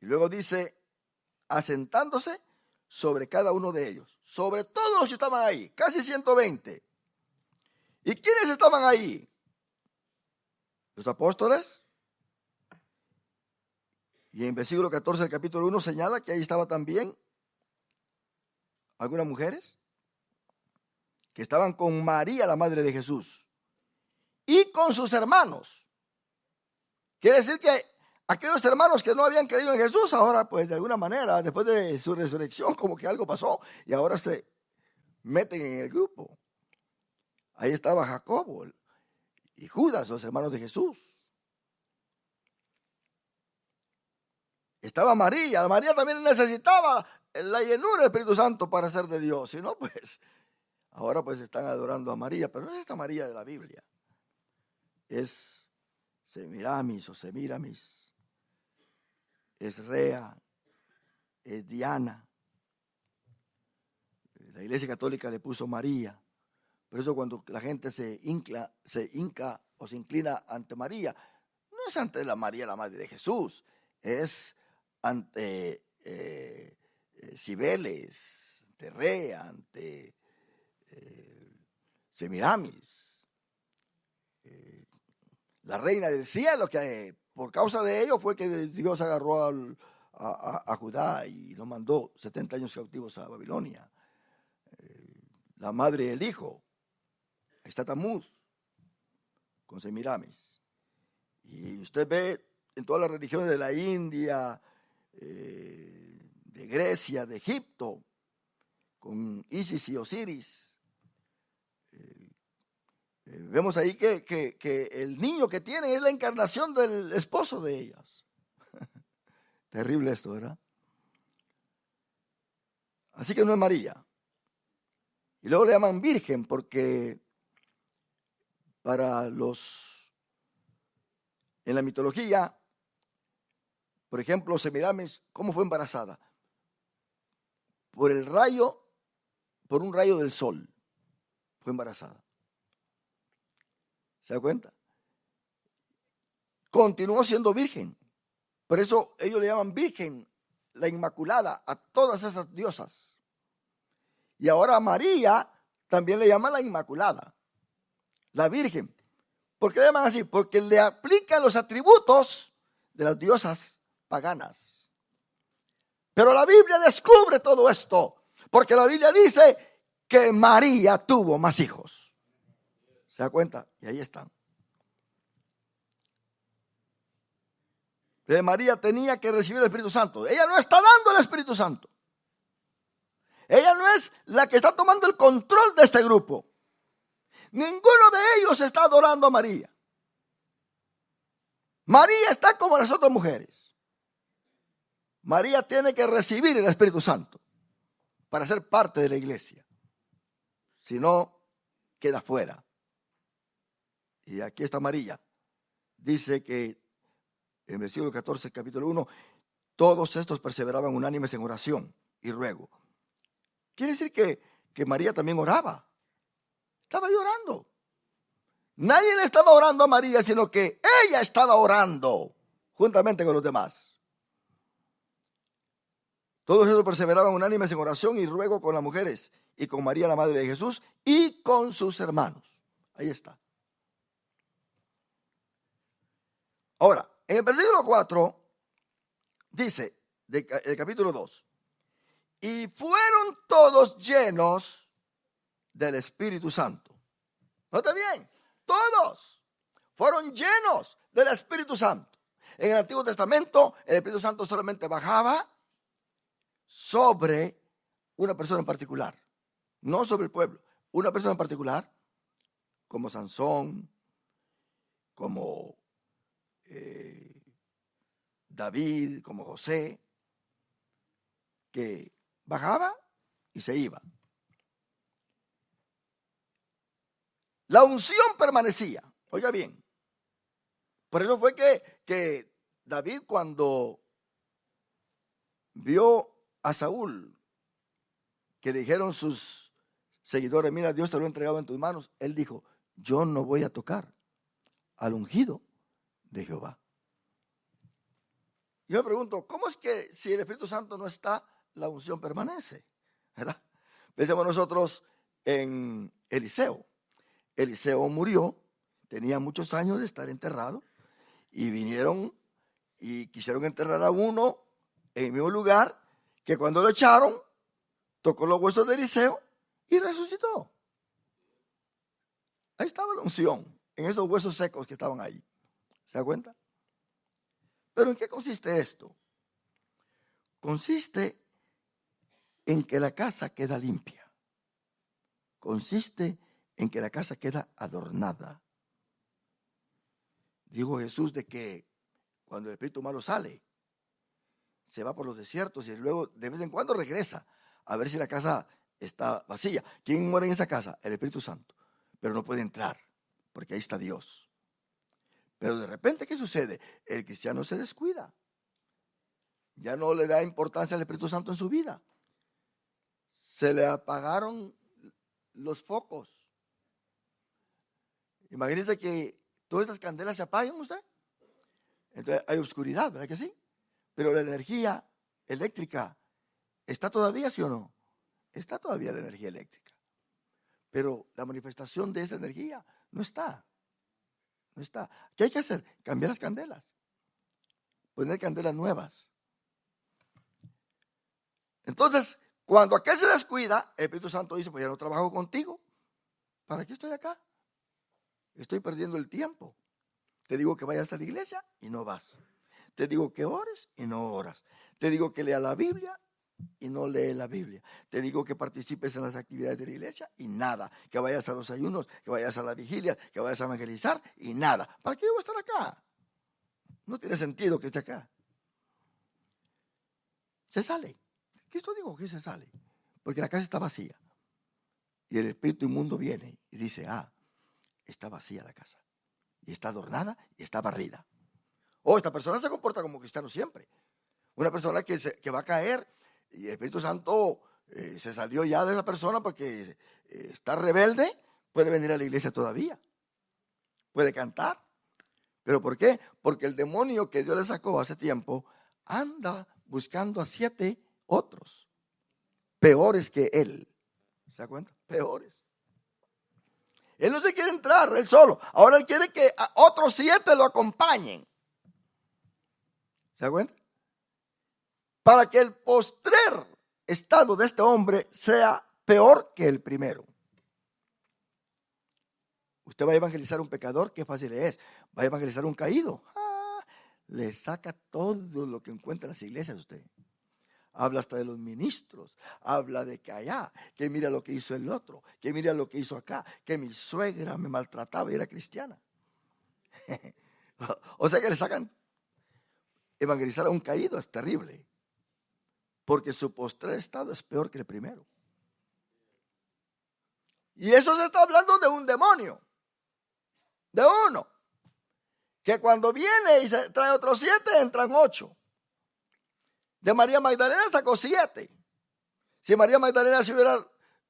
Y luego dice, asentándose sobre cada uno de ellos. Sobre todos los que estaban ahí. Casi 120. ¿Y quiénes estaban ahí? Los apóstoles. Y en versículo 14 del capítulo 1 señala que ahí estaba también algunas mujeres que estaban con María, la madre de Jesús, y con sus hermanos. Quiere decir que aquellos hermanos que no habían creído en Jesús, ahora pues de alguna manera, después de su resurrección, como que algo pasó y ahora se meten en el grupo. Ahí estaba Jacobo y Judas, los hermanos de Jesús. Estaba María. María también necesitaba la llenura del Espíritu Santo para ser de Dios. Si no, pues, ahora pues están adorando a María. Pero no es esta María de la Biblia. Es Semiramis o Semiramis. Es Rea. Es Diana. La Iglesia Católica le puso María. Por eso cuando la gente se hinca o se inclina ante María, no es ante la María, la madre de Jesús. Es ante Cibeles, ante Rea, ante Semiramis, la reina del cielo, que por causa de ello fue que Dios agarró a Judá y lo mandó 70 años cautivos a Babilonia. La madre y el hijo, ahí está Tamuz, con Semiramis. Y usted ve en todas las religiones de la India, de Grecia, de Egipto, con Isis y Osiris. Vemos ahí que el niño que tienen es la encarnación del esposo de ellas. Terrible esto, ¿verdad? Así que no es María. Y luego le llaman virgen porque para en la mitología, por ejemplo, Semiramis, ¿cómo fue embarazada? Por un rayo del sol fue embarazada. ¿Se da cuenta? Continuó siendo virgen. Por eso ellos le llaman virgen, la inmaculada, a todas esas diosas. Y ahora a María también le llaman la inmaculada, la virgen. ¿Por qué le llaman así? Porque le aplican los atributos de las diosas paganas. Pero la Biblia descubre todo esto, porque la Biblia dice que María tuvo más hijos. ¿Se da cuenta? Y ahí están. María tenía que recibir el Espíritu Santo. Ella no está dando el Espíritu Santo. Ella no es la que está tomando el control de este grupo. Ninguno de ellos está adorando a María. María está como las otras mujeres. María tiene que recibir el Espíritu Santo para ser parte de la iglesia. Si no, queda fuera. Y aquí está María. Dice que en versículo 14, capítulo 1, todos estos perseveraban unánimes en oración y ruego. Quiere decir que María también oraba. Estaba llorando. Nadie le estaba orando a María, sino que ella estaba orando juntamente con los demás. Todos ellos perseveraban unánimes en oración y ruego con las mujeres y con María, la madre de Jesús, y con sus hermanos. Ahí está. Ahora, en el versículo 4 dice, del capítulo 2, y fueron todos llenos del Espíritu Santo. ¿Nota bien? Todos fueron llenos del Espíritu Santo. En el Antiguo Testamento, el Espíritu Santo solamente bajaba sobre una persona en particular, no sobre el pueblo. Una persona en particular, como Sansón, como David, como José, que bajaba y se iba. La unción permanecía. Oiga bien. Por eso fue que David, cuando vio a Saúl, que dijeron sus seguidores, mira, Dios te lo ha entregado en tus manos, él dijo, yo no voy a tocar al ungido de Jehová. Yo me pregunto, ¿cómo es que si el Espíritu Santo no está, la unción permanece? ¿Verdad? Pensemos nosotros en Eliseo. Eliseo murió, tenía muchos años de estar enterrado, y vinieron y quisieron enterrar a uno en el mismo lugar, que cuando lo echaron, tocó los huesos de Eliseo y resucitó. Ahí estaba la unción, en esos huesos secos que estaban ahí. ¿Se da cuenta? Pero ¿en qué consiste esto? Consiste en que la casa queda limpia. Consiste en que la casa queda adornada. Dijo Jesús de que cuando el espíritu malo sale, se va por los desiertos y luego de vez en cuando regresa a ver si la casa está vacía. ¿Quién muere en esa casa? El Espíritu Santo. Pero no puede entrar porque ahí está Dios. Pero de repente, ¿qué sucede? El cristiano se descuida. Ya no le da importancia al Espíritu Santo en su vida. Se le apagaron los focos. Imagínense que todas estas candelas se apaguen, usted. Entonces hay oscuridad, ¿verdad que sí? Pero la energía eléctrica está todavía, ¿sí o no? Está todavía la energía eléctrica. Pero la manifestación de esa energía no está. No está. ¿Qué hay que hacer? Cambiar las candelas. Poner candelas nuevas. Entonces, cuando aquel se descuida, el Espíritu Santo dice, pues ya no trabajo contigo. ¿Para qué estoy acá? Estoy perdiendo el tiempo. Te digo que vayas a la iglesia y no vas. Te digo que ores y no oras. Te digo que lea la Biblia y no lee la Biblia. Te digo que participes en las actividades de la iglesia y nada. Que vayas a los ayunos, que vayas a la vigilia, que vayas a evangelizar y nada. ¿Para qué yo voy a estar acá? No tiene sentido que esté acá. Se sale. Cristo dijo que se sale, porque la casa está vacía. Y el espíritu inmundo viene y dice, está vacía la casa. Y está adornada y está barrida. Esta persona se comporta como cristiano siempre. Una persona que va a caer y el Espíritu Santo se salió ya de esa persona porque está rebelde, puede venir a la iglesia todavía. Puede cantar. ¿Pero por qué? Porque el demonio que Dios le sacó hace tiempo anda buscando a 7 otros peores que él. ¿Se da cuenta? Peores. Él no se quiere entrar, él solo. Ahora él quiere que a otros 7 lo acompañen. ¿Se da cuenta? Para que el postrer estado de este hombre sea peor que el primero. Usted va a evangelizar a un pecador, qué fácil es. Va a evangelizar a un caído. Le saca todo lo que encuentra en las iglesias usted. Habla hasta de los ministros, habla de que allá, que mira lo que hizo el otro, que mira lo que hizo acá, que mi suegra me maltrataba y era cristiana. O sea que le sacan, evangelizar a un caído es terrible, porque su postrer estado es peor que el primero. Y eso se está hablando de un demonio, de uno, que cuando viene y se trae otros 7, entran 8. De María Magdalena sacó 7. Si María Magdalena se hubiera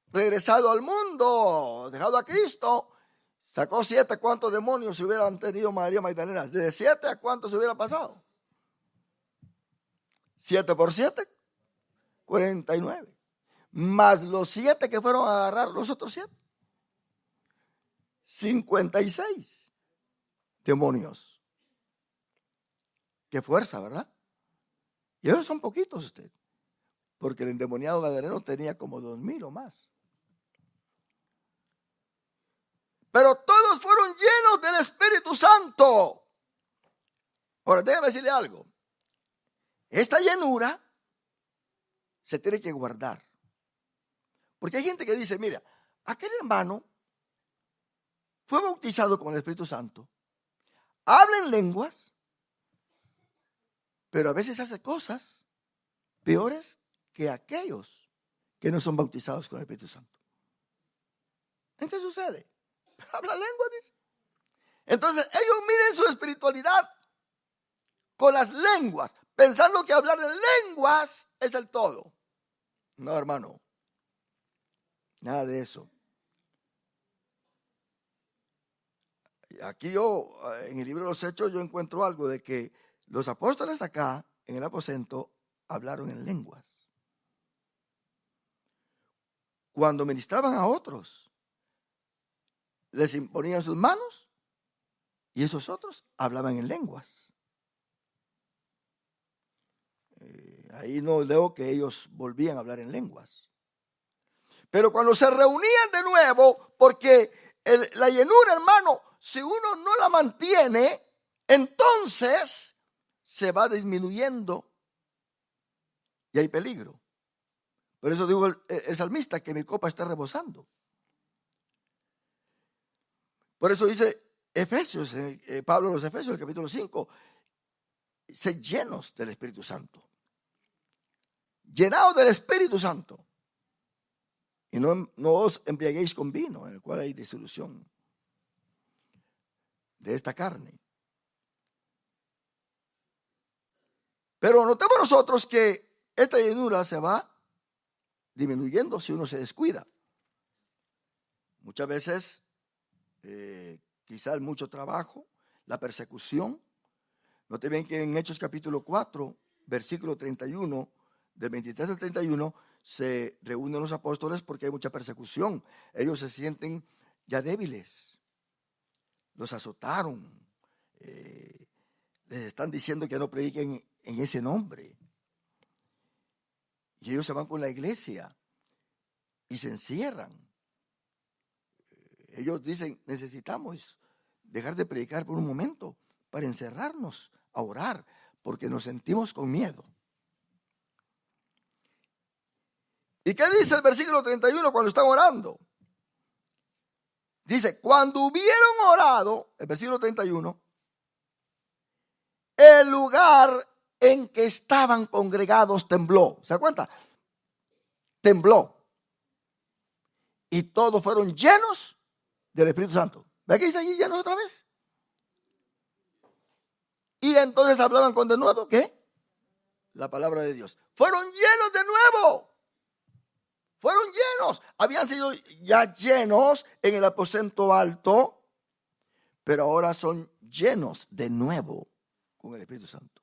regresado al mundo, dejado a Cristo, sacó 7. ¿Cuántos demonios se hubieran tenido María Magdalena? ¿De 7 a cuántos se hubiera pasado? 7 por 7, 49. Más los 7 que fueron a agarrar los otros 7. 56 demonios. Qué fuerza, ¿verdad? Y esos son poquitos usted, porque el endemoniado gadareno tenía como 2,000 o más. Pero todos fueron llenos del Espíritu Santo. Ahora, déjame decirle algo. Esta llenura se tiene que guardar. Porque hay gente que dice, mira, aquel hermano fue bautizado con el Espíritu Santo, habla en lenguas, pero a veces hace cosas peores que aquellos que no son bautizados con el Espíritu Santo. ¿En qué sucede? Habla lenguas, dice. Entonces ellos miren su espiritualidad con las lenguas, pensando que hablar en lenguas es el todo. No, hermano, nada de eso. Aquí en el libro de los Hechos, yo encuentro algo de que los apóstoles acá, en el aposento, hablaron en lenguas. Cuando ministraban a otros, les imponían sus manos y esos otros hablaban en lenguas. Ahí no leo que ellos volvían a hablar en lenguas. Pero cuando se reunían de nuevo, porque la llenura, hermano, si uno no la mantiene, entonces se va disminuyendo y hay peligro. Por eso digo el salmista que mi copa está rebosando. Por eso dice Efesios, Pablo a los Efesios, el capítulo 5, sed llenos del Espíritu Santo. Llenados del Espíritu Santo. Y no os embriaguéis con vino, en el cual hay disolución de esta carne. Pero notemos nosotros que esta llenura se va disminuyendo si uno se descuida. Muchas veces, quizá el mucho trabajo, la persecución. Note bien que en Hechos capítulo 4, versículo 31, del 23 al 31, se reúnen los apóstoles porque hay mucha persecución. Ellos se sienten ya débiles. Los azotaron. Les están diciendo que no prediquen en ese nombre. Y ellos se van con la iglesia y se encierran. Ellos dicen, necesitamos dejar de predicar por un momento para encerrarnos a orar, porque nos sentimos con miedo. ¿Y qué dice el versículo 31 cuando están orando? Dice, cuando hubieron orado, el versículo 31, el lugar en que estaban congregados tembló. ¿Se da cuenta? Tembló. Y todos fueron llenos del Espíritu Santo. ¿Ve que dice allí llenos otra vez? Y entonces hablaban con denuedo, ¿qué? La palabra de Dios. Fueron llenos de nuevo. Fueron llenos. Habían sido ya llenos en el aposento alto, pero ahora son llenos de nuevo con el Espíritu Santo.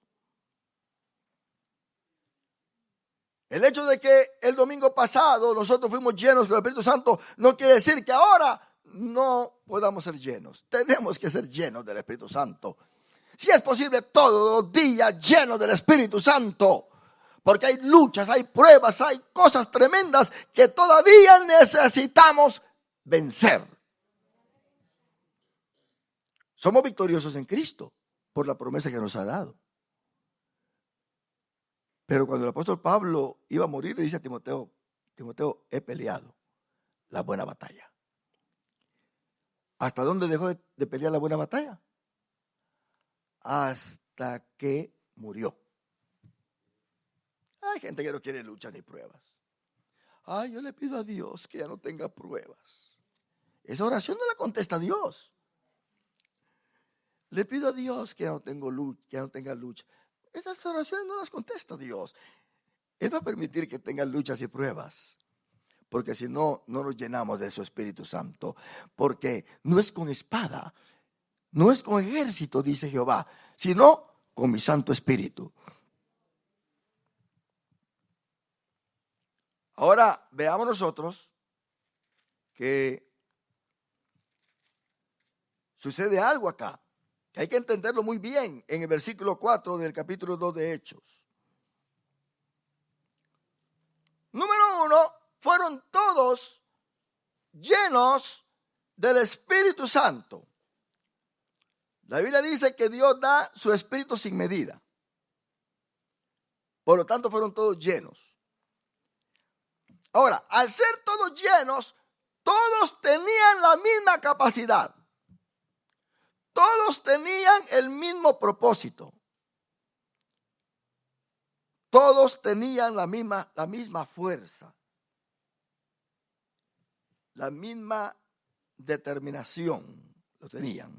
El hecho de que el domingo pasado nosotros fuimos llenos con el Espíritu Santo no quiere decir que ahora no podamos ser llenos. Tenemos que ser llenos del Espíritu Santo. Si es posible, todos los días llenos del Espíritu Santo. Porque hay luchas, hay pruebas, hay cosas tremendas que todavía necesitamos vencer. Somos victoriosos en Cristo por la promesa que nos ha dado. Pero cuando el apóstol Pablo iba a morir, le dice a Timoteo, Timoteo, he peleado la buena batalla. ¿Hasta dónde dejó de pelear la buena batalla? Hasta que murió. Hay gente que no quiere luchas ni pruebas. Ay, yo le pido a Dios que ya no tenga pruebas. Esa oración no la contesta Dios. Le pido a Dios que ya no tenga lucha. Esas oraciones no las contesta Dios. Él va a permitir que tengan luchas y pruebas. Porque si no, no nos llenamos de su Espíritu Santo. Porque no es con espada, no es con ejército, dice Jehová, sino con mi Santo Espíritu. Ahora veamos nosotros que sucede algo acá, que hay que entenderlo muy bien en el versículo 4 del capítulo 2 de Hechos. Número 1, fueron todos llenos del Espíritu Santo. La Biblia dice que Dios da su Espíritu sin medida. Por lo tanto, fueron todos llenos. Ahora, al ser todos llenos, todos tenían la misma capacidad. Todos tenían el mismo propósito. Todos tenían la misma fuerza. La misma determinación. Lo tenían.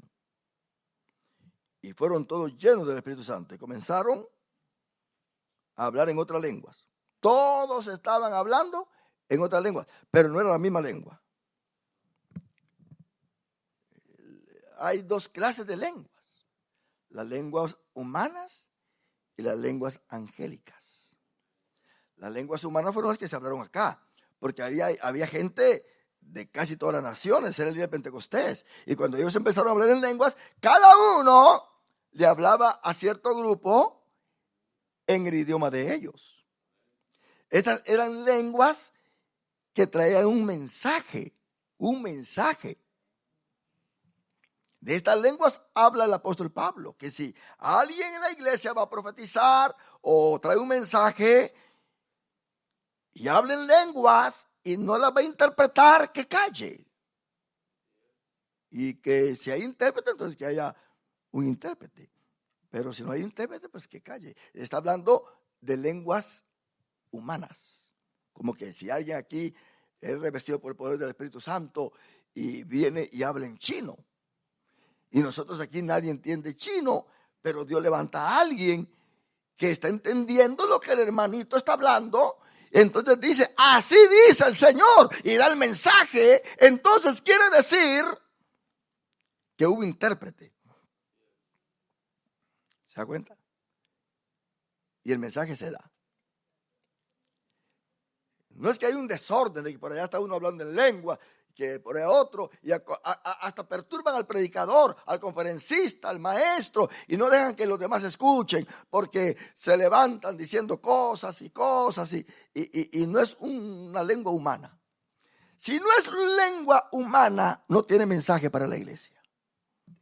Y fueron todos llenos del Espíritu Santo. Y comenzaron a hablar en otras lenguas. Todos estaban hablando en otras lenguas, pero no era la misma lengua. Hay dos clases de lenguas: las lenguas humanas y las lenguas angélicas. Las lenguas humanas fueron las que se hablaron acá, porque había gente de casi todas las naciones, era el día de Pentecostés, y cuando ellos empezaron a hablar en lenguas, cada uno le hablaba a cierto grupo en el idioma de ellos. Estas eran lenguas que traían un mensaje. De estas lenguas habla el apóstol Pablo, que si alguien en la iglesia va a profetizar o trae un mensaje y habla en lenguas y no las va a interpretar, que calle. Y que si hay intérprete, entonces que haya un intérprete. Pero si no hay intérprete, pues que calle. Está hablando de lenguas humanas. Como que si alguien aquí es revestido por el poder del Espíritu Santo y viene y habla en chino. Y nosotros aquí nadie entiende chino, pero Dios levanta a alguien que está entendiendo lo que el hermanito está hablando. Entonces dice, así dice el Señor, y da el mensaje. Entonces quiere decir que hubo intérprete. ¿Se da cuenta? Y el mensaje se da. No es que hay un desorden de que por allá está uno hablando en lengua, que por allá otro, y hasta perturban al predicador, al conferencista, al maestro, y no dejan que los demás escuchen, porque se levantan diciendo cosas y no es una lengua humana. Si no es lengua humana, no tiene mensaje para la iglesia.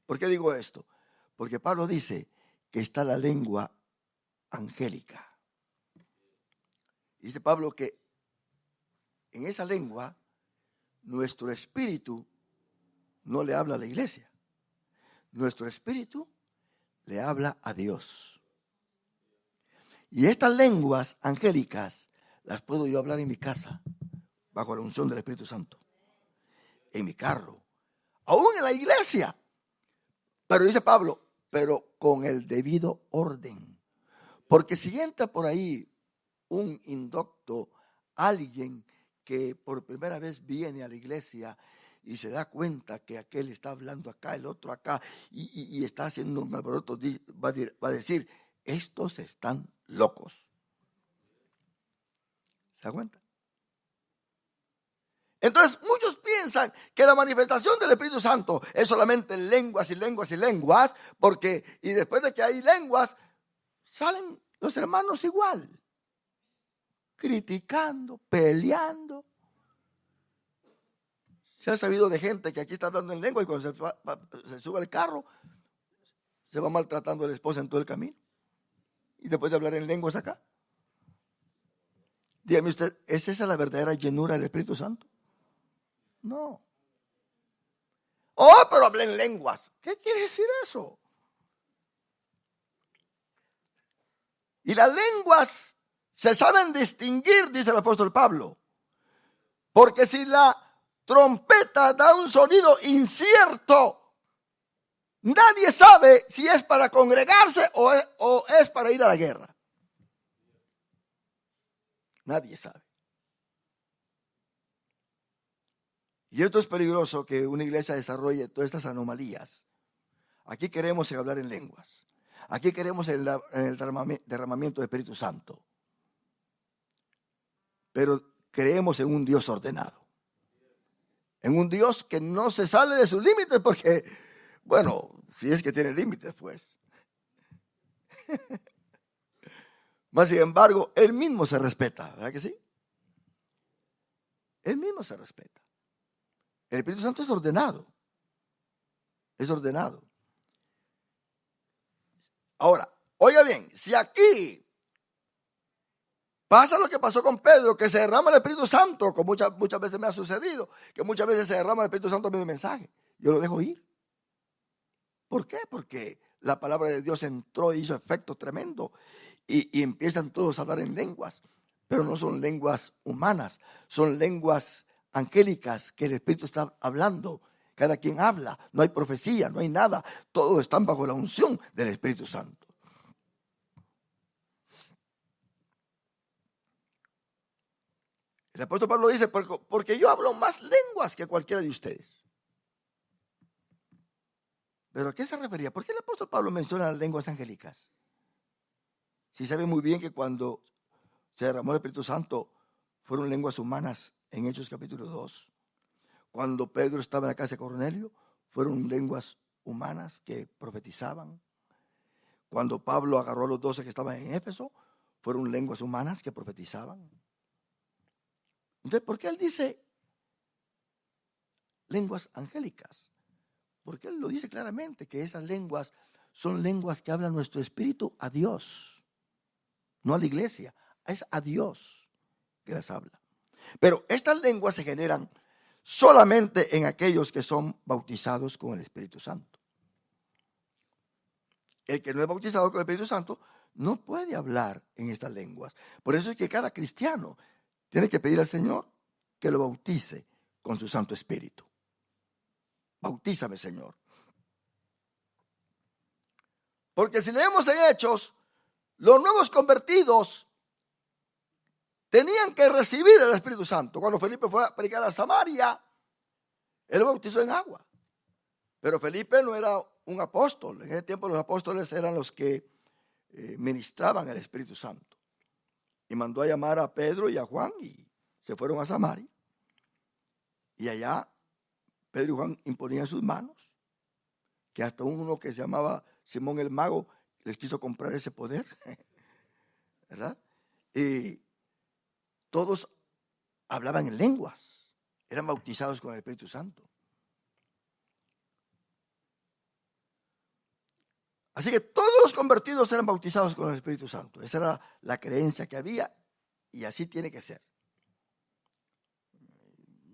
¿Por qué digo esto? Porque Pablo dice que está la lengua angélica. Dice Pablo que en esa lengua, nuestro espíritu no le habla a la iglesia. Nuestro espíritu le habla a Dios. Y estas lenguas angélicas las puedo yo hablar en mi casa, bajo la unción del Espíritu Santo, en mi carro, aún en la iglesia. Pero dice Pablo, pero con el debido orden. Porque si entra por ahí un indocto, alguien que por primera vez viene a la iglesia y se da cuenta que aquel está hablando acá, el otro acá, y está haciendo un alboroto, va a decir, estos están locos. ¿Se da cuenta? Entonces muchos piensan que la manifestación del Espíritu Santo es solamente lenguas y lenguas y lenguas, porque y después de que hay lenguas, salen los hermanos igual, criticando, peleando. Se ha sabido de gente que aquí está hablando en lengua y cuando se sube al carro, se va maltratando a la esposa en todo el camino. Y después de hablar en lenguas acá. Dígame usted, ¿es esa la verdadera llenura del Espíritu Santo? No. Oh, pero hablé en lenguas. ¿Qué quiere decir eso? Y las lenguas se saben distinguir, dice el apóstol Pablo. Porque si la trompeta da un sonido incierto, nadie sabe si es para congregarse o es para ir a la guerra. Nadie sabe. Y esto es peligroso, que una iglesia desarrolle todas estas anomalías. Aquí queremos hablar en lenguas. Aquí queremos el derramamiento del Espíritu Santo. Pero creemos en un Dios ordenado. En un Dios que no se sale de sus límites porque, bueno, si es que tiene límites, pues. Mas, sin embargo, Él mismo se respeta, ¿verdad que sí? Él mismo se respeta. El Espíritu Santo es ordenado. Es ordenado. Ahora, oiga bien, si aquí pasa lo que pasó con Pedro, que se derrama el Espíritu Santo, como muchas veces me ha sucedido, que muchas veces se derrama el Espíritu Santo en mi mensaje, yo lo dejo ir. ¿Por qué? Porque la palabra de Dios entró y hizo efecto tremendo y empiezan todos a hablar en lenguas, pero no son lenguas humanas, son lenguas angélicas que el Espíritu está hablando. Cada quien habla, no hay profecía, no hay nada, todos están bajo la unción del Espíritu Santo. El apóstol Pablo dice, porque yo hablo más lenguas que cualquiera de ustedes. ¿Pero a qué se refería? ¿Por qué el apóstol Pablo menciona las lenguas angélicas? Si sabe muy bien que cuando se derramó el Espíritu Santo fueron lenguas humanas en Hechos capítulo 2. Cuando Pedro estaba en la casa de Cornelio, fueron lenguas humanas que profetizaban. Cuando Pablo agarró a los 12 que estaban en Éfeso, fueron lenguas humanas que profetizaban. Entonces, ¿por qué él dice lenguas angélicas? Porque él lo dice claramente, que esas lenguas son lenguas que hablan nuestro espíritu a Dios, no a la iglesia, es a Dios que las habla. Pero estas lenguas se generan solamente en aquellos que son bautizados con el Espíritu Santo. El que no es bautizado con el Espíritu Santo no puede hablar en estas lenguas. Por eso es que cada cristiano tiene que pedir al Señor que lo bautice con su Santo Espíritu. Bautízame, Señor. Porque si leemos en Hechos, los nuevos convertidos tenían que recibir el Espíritu Santo. Cuando Felipe fue a predicar a Samaria, él lo bautizó en agua. Pero Felipe no era un apóstol. En ese tiempo los apóstoles eran los que ministraban el Espíritu Santo. Y mandó a llamar a Pedro y a Juan y se fueron a Samaria. Y allá Pedro y Juan imponían sus manos, que hasta uno que se llamaba Simón el Mago les quiso comprar ese poder, ¿verdad? Y todos hablaban en lenguas, eran bautizados con el Espíritu Santo. Así que todos los convertidos eran bautizados con el Espíritu Santo. Esa era la creencia que había y así tiene que ser.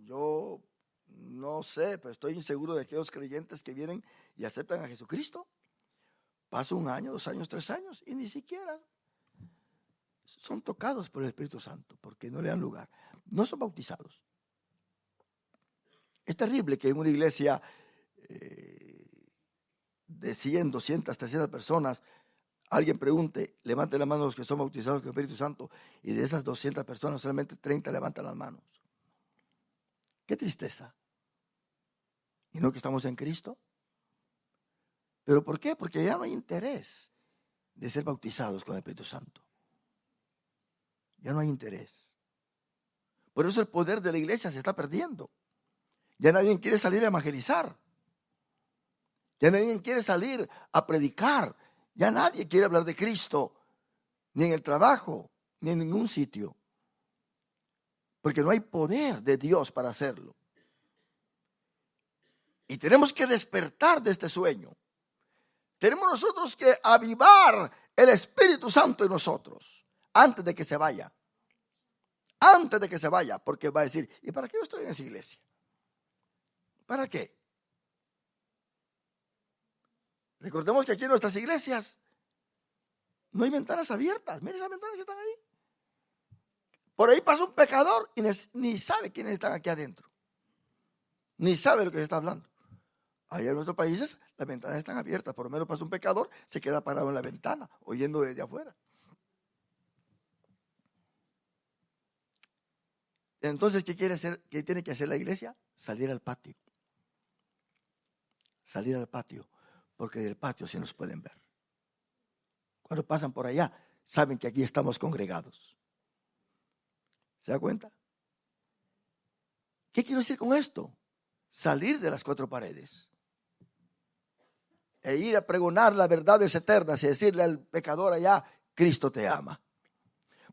yo no sé, pero estoy inseguro de aquellos creyentes que vienen y aceptan a Jesucristo. Pasa 1 año, 2 años, 3 años y ni siquiera son tocados por el Espíritu Santo porque no le dan lugar. No son bautizados. Es terrible que en una iglesia de 100, 200, 300 personas, alguien pregunte, levante la mano los que son bautizados con el Espíritu Santo, y de esas 200 personas solamente 30 levantan las manos. Qué tristeza. ¿Y no que estamos en Cristo? ¿Pero por qué? Porque ya no hay interés de ser bautizados con el Espíritu Santo. Ya no hay interés. Por eso el poder de la iglesia se está perdiendo. Ya nadie quiere salir a evangelizar. Ya nadie quiere salir a predicar. Ya nadie quiere hablar de Cristo, ni en el trabajo, ni en ningún sitio. Porque no hay poder de Dios para hacerlo. Y tenemos que despertar de este sueño. Tenemos nosotros que avivar el Espíritu Santo en nosotros antes de que se vaya. Antes de que se vaya, porque va a decir, ¿y para qué yo estoy en esa iglesia? ¿Para qué? Recordemos que aquí en nuestras iglesias no hay ventanas abiertas. Miren esas ventanas que están ahí. Por ahí pasa un pecador y ni sabe quiénes están aquí adentro. Ni sabe lo que se está hablando. Allá en nuestros países las ventanas están abiertas. Por lo menos pasa un pecador, se queda parado en la ventana, oyendo desde afuera. Entonces, ¿qué quiere hacer? ¿Qué tiene que hacer la iglesia? Salir al patio. Salir al patio, porque del patio sí nos pueden ver. Cuando pasan por allá, saben que aquí estamos congregados. ¿Se da cuenta? ¿Qué quiero decir con esto? Salir de las 4 paredes e ir a pregonar las verdades eternas y decirle al pecador allá, Cristo te ama.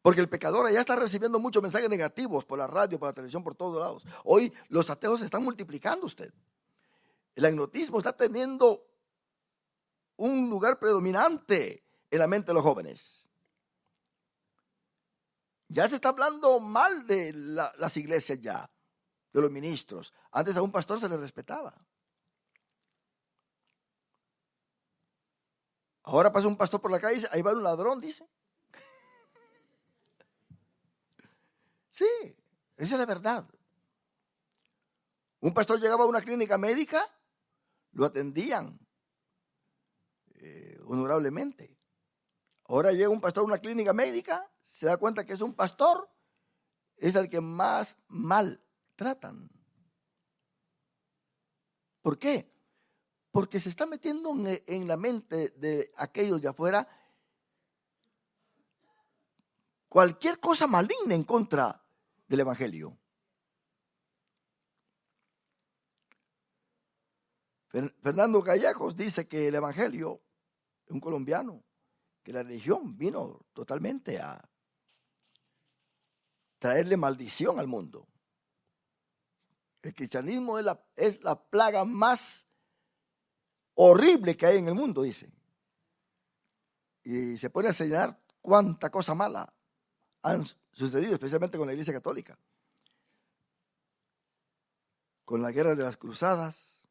Porque el pecador allá está recibiendo muchos mensajes negativos por la radio, por la televisión, por todos lados. Hoy los ateos se están multiplicando usted. El agnotismo está teniendo un lugar predominante en la mente de los jóvenes. Ya se está hablando mal de las iglesias ya, de los ministros. Antes a un pastor se le respetaba. Ahora pasa un pastor por la calle y dice, ahí va un ladrón, dice. Sí, esa es la verdad. Un pastor llegaba a una clínica médica, lo atendían honorablemente. Ahora llega un pastor a una clínica médica, se da cuenta que es un pastor, es el que más mal tratan. ¿Por qué? Porque se está metiendo en la mente de aquellos de afuera cualquier cosa maligna en contra del evangelio. Fernando Callejos dice que el evangelio, un colombiano, que la religión vino totalmente a traerle maldición al mundo. El cristianismo es la plaga más horrible que hay en el mundo, dice. Y se pone a señalar cuánta cosa mala han sucedido, especialmente con la Iglesia Católica. Con la guerra de las cruzadas,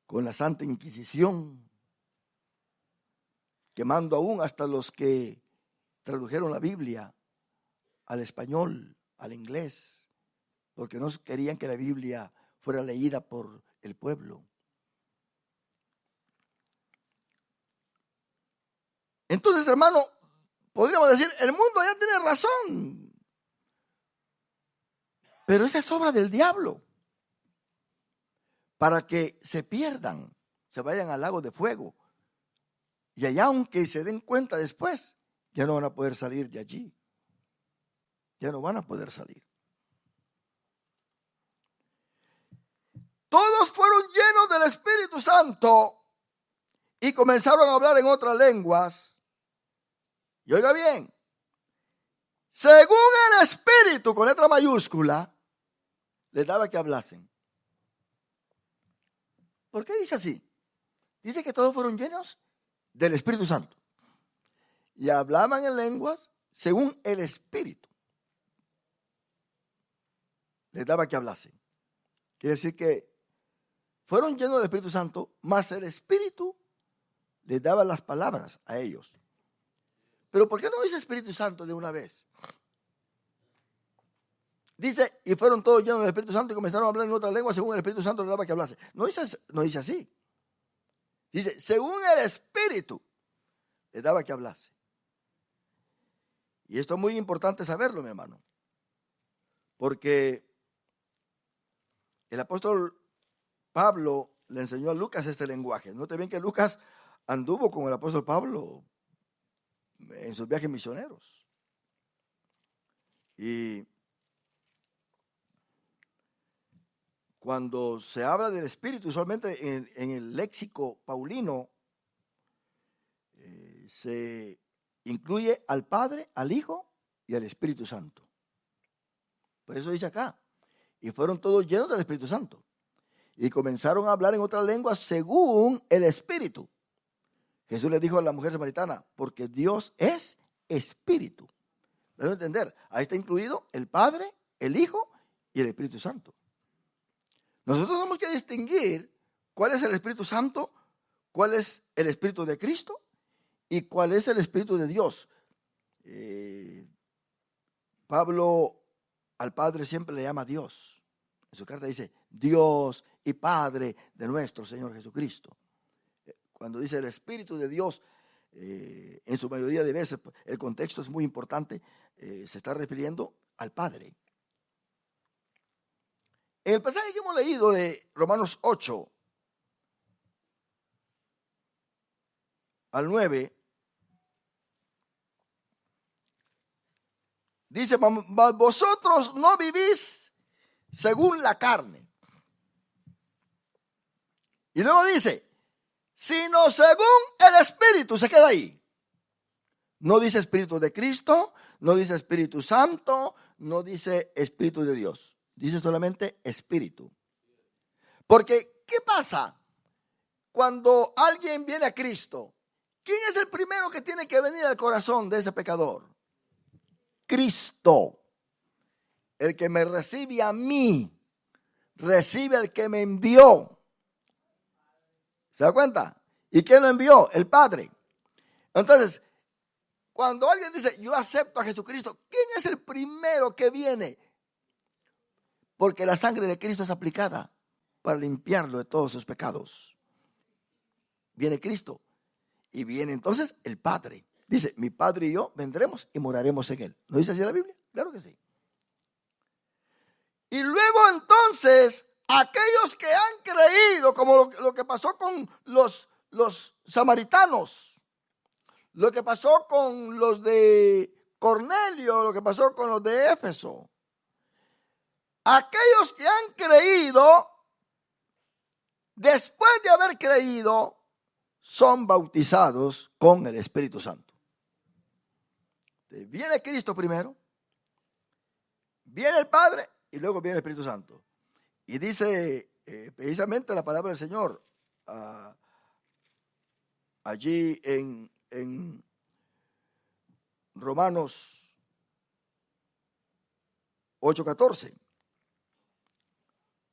con la Santa Inquisición, quemando aún hasta los que tradujeron la Biblia al español, al inglés, porque no querían que la Biblia fuera leída por el pueblo. Entonces, hermano, podríamos decir, el mundo ya tiene razón, pero esa es obra del diablo, para que se pierdan, se vayan al lago de fuego, y allá aunque se den cuenta después, ya no van a poder salir de allí, ya no van a poder salir. Todos fueron llenos del Espíritu Santo y comenzaron a hablar en otras lenguas. Y oiga bien, según el Espíritu, con letra mayúscula, les daba que hablasen. ¿Por qué dice así? Dice que todos fueron llenos del Espíritu Santo y hablaban en lenguas según el Espíritu. les daba que hablase. Quiere decir que fueron llenos del Espíritu Santo, más el Espíritu les daba las palabras a ellos. Pero ¿por qué no dice Espíritu Santo de una vez? Dice, y fueron todos llenos del Espíritu Santo y comenzaron a hablar en otra lengua según el Espíritu Santo les daba que hablase. No dice así. Dice, según el Espíritu les daba que hablase. Y esto es muy importante saberlo, mi hermano. Porque el apóstol Pablo le enseñó a Lucas este lenguaje. Note bien que Lucas anduvo con el apóstol Pablo en sus viajes misioneros. Y cuando se habla del Espíritu, usualmente en el léxico paulino, se incluye al Padre, al Hijo y al Espíritu Santo. Por eso dice acá, y fueron todos llenos del Espíritu Santo. Y comenzaron a hablar en otras lenguas según el Espíritu. Jesús le dijo a la mujer samaritana, porque Dios es Espíritu. Deben entender, ahí está incluido el Padre, el Hijo y el Espíritu Santo. Nosotros tenemos que distinguir cuál es el Espíritu Santo, cuál es el Espíritu de Cristo y cuál es el Espíritu de Dios. Pablo al Padre siempre le llama Dios. En su carta dice, Dios y Padre de nuestro Señor Jesucristo. Cuando dice el Espíritu de Dios, en su mayoría de veces, el contexto es muy importante, se está refiriendo al Padre. En el pasaje que hemos leído de Romanos 8 al 9, dice, vosotros no vivís según la carne. Y luego dice, sino según el Espíritu, se queda ahí. No dice Espíritu de Cristo, no dice Espíritu Santo, no dice Espíritu de Dios. Dice solamente Espíritu. Porque, ¿qué pasa cuando alguien viene a Cristo? ¿Quién es el primero que tiene que venir al corazón de ese pecador? Cristo. El que me recibe a mí, recibe al que me envió. ¿Se da cuenta? ¿Y quién lo envió? El Padre. Entonces, cuando alguien dice, yo acepto a Jesucristo, ¿quién es el primero que viene? Porque la sangre de Cristo es aplicada para limpiarlo de todos sus pecados. Viene Cristo y viene entonces el Padre. Dice, mi Padre y yo vendremos y moraremos en Él. ¿No dice así la Biblia? Claro que sí. Y luego entonces, aquellos que han creído, como lo que pasó con los samaritanos, lo que pasó con los de Cornelio, lo que pasó con los de Éfeso. Aquellos que han creído, después de haber creído, son bautizados con el Espíritu Santo. Viene Cristo primero, viene el Padre y luego viene el Espíritu Santo. Y dice precisamente la palabra del Señor allí en Romanos 8:14.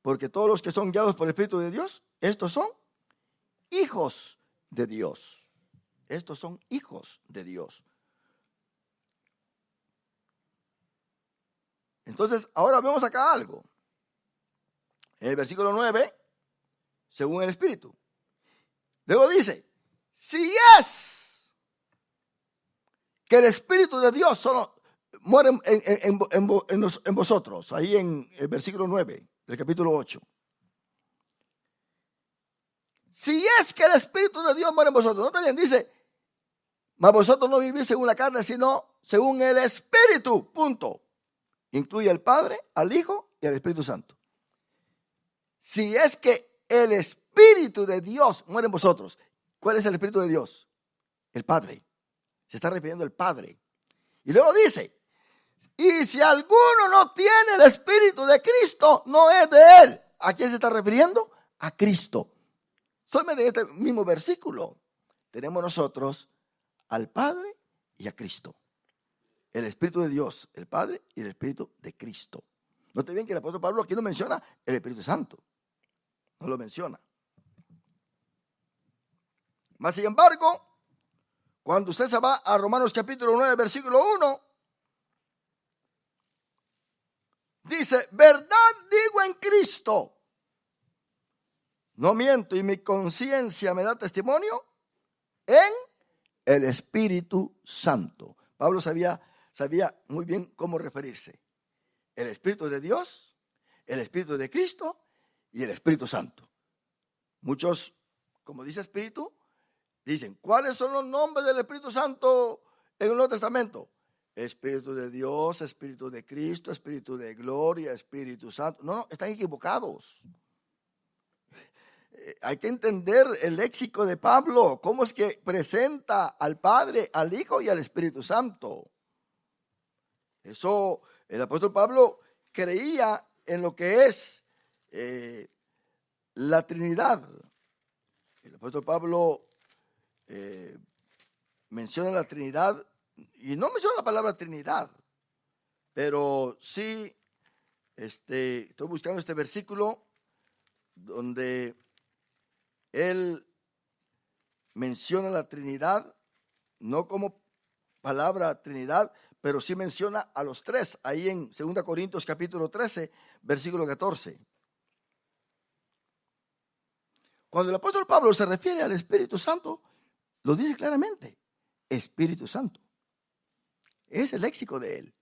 Porque todos los que son guiados por el Espíritu de Dios, estos son hijos de Dios. Estos son hijos de Dios. Entonces, ahora vemos acá algo. En el versículo 9, según el Espíritu. Luego dice, si es que el Espíritu de Dios muere en vosotros, ahí en el versículo 9 del capítulo 8. Si es que el Espíritu de Dios muere en vosotros, no también dice, mas vosotros no vivís según la carne, sino según el Espíritu, punto. Incluye al Padre, al Hijo y al Espíritu Santo. Si es que el Espíritu de Dios muere en vosotros, ¿cuál es el Espíritu de Dios? El Padre. Se está refiriendo al Padre. Y luego dice, y si alguno no tiene el Espíritu de Cristo, no es de él. ¿A quién se está refiriendo? A Cristo. Solamente en este mismo versículo tenemos nosotros al Padre y a Cristo. El Espíritu de Dios, el Padre y el Espíritu de Cristo. Note bien que el apóstol Pablo aquí no menciona el Espíritu Santo. No lo menciona. Mas sin embargo, cuando usted se va a Romanos capítulo 9, versículo 1, dice, verdad digo en Cristo, no miento, y mi conciencia me da testimonio en el Espíritu Santo. Pablo sabía muy bien cómo referirse. El Espíritu de Dios, el Espíritu de Cristo y el Espíritu Santo. Muchos, como dice Espíritu, dicen, ¿cuáles son los nombres del Espíritu Santo en el Nuevo Testamento? Espíritu de Dios, Espíritu de Cristo, Espíritu de gloria, Espíritu Santo. No, están equivocados. Hay que entender el léxico de Pablo, cómo es que presenta al Padre, al Hijo y al Espíritu Santo. Eso, el apóstol Pablo creía en lo que es la Trinidad. El apóstol Pablo menciona la Trinidad, y no menciona la palabra Trinidad, pero sí, estoy buscando este versículo donde él menciona la Trinidad, no como palabra Trinidad, pero sí menciona a los tres, ahí en 2 Corintios capítulo 13, versículo 14. Cuando el apóstol Pablo se refiere al Espíritu Santo, lo dice claramente, Espíritu Santo. Es el léxico de él.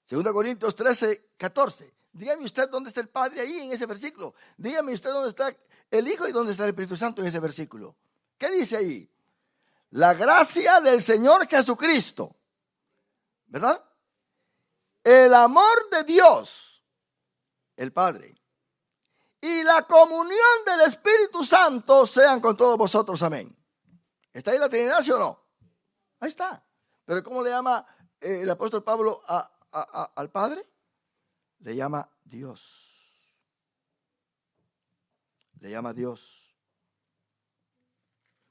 2 Corintios 13, 14. Dígame usted dónde está el Padre ahí en ese versículo. Dígame usted dónde está el Hijo y dónde está el Espíritu Santo en ese versículo. ¿Qué dice ahí? La gracia del Señor Jesucristo, ¿verdad? El amor de Dios, el Padre, y la comunión del Espíritu Santo sean con todos vosotros. Amén. ¿Está ahí la Trinidad, sí o no? Ahí está. Pero ¿cómo le llama el apóstol Pablo al Padre? Le llama Dios. Le llama Dios.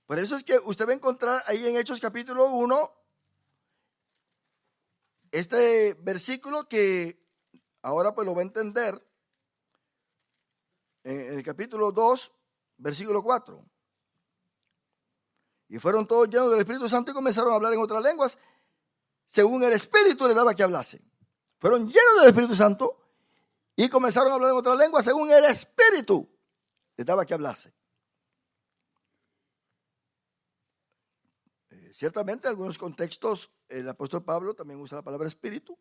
Por eso es que usted va a encontrar ahí en Hechos capítulo 1 este versículo que ahora pues lo va a entender en el capítulo 2, versículo 4. Y fueron todos llenos del Espíritu Santo y comenzaron a hablar en otras lenguas, según el Espíritu les daba que hablase. Fueron llenos del Espíritu Santo y comenzaron a hablar en otras lenguas, según el Espíritu les daba que hablase. Ciertamente en algunos contextos el apóstol Pablo también usa la palabra espíritu,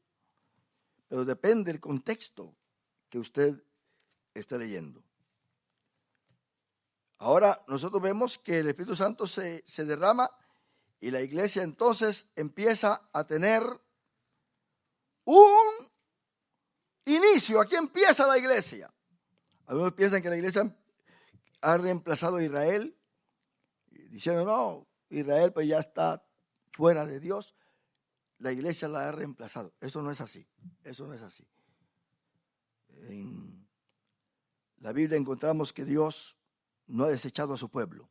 pero depende del contexto que usted esté leyendo. Ahora nosotros vemos que el Espíritu Santo se derrama y la iglesia entonces empieza a tener un inicio. Aquí empieza la iglesia. Algunos piensan que la iglesia ha reemplazado a Israel, diciendo no, Israel pues ya está fuera de Dios. La iglesia la ha reemplazado. Eso no es así. Eso no es así. En la Biblia encontramos que Dios no ha desechado a su pueblo.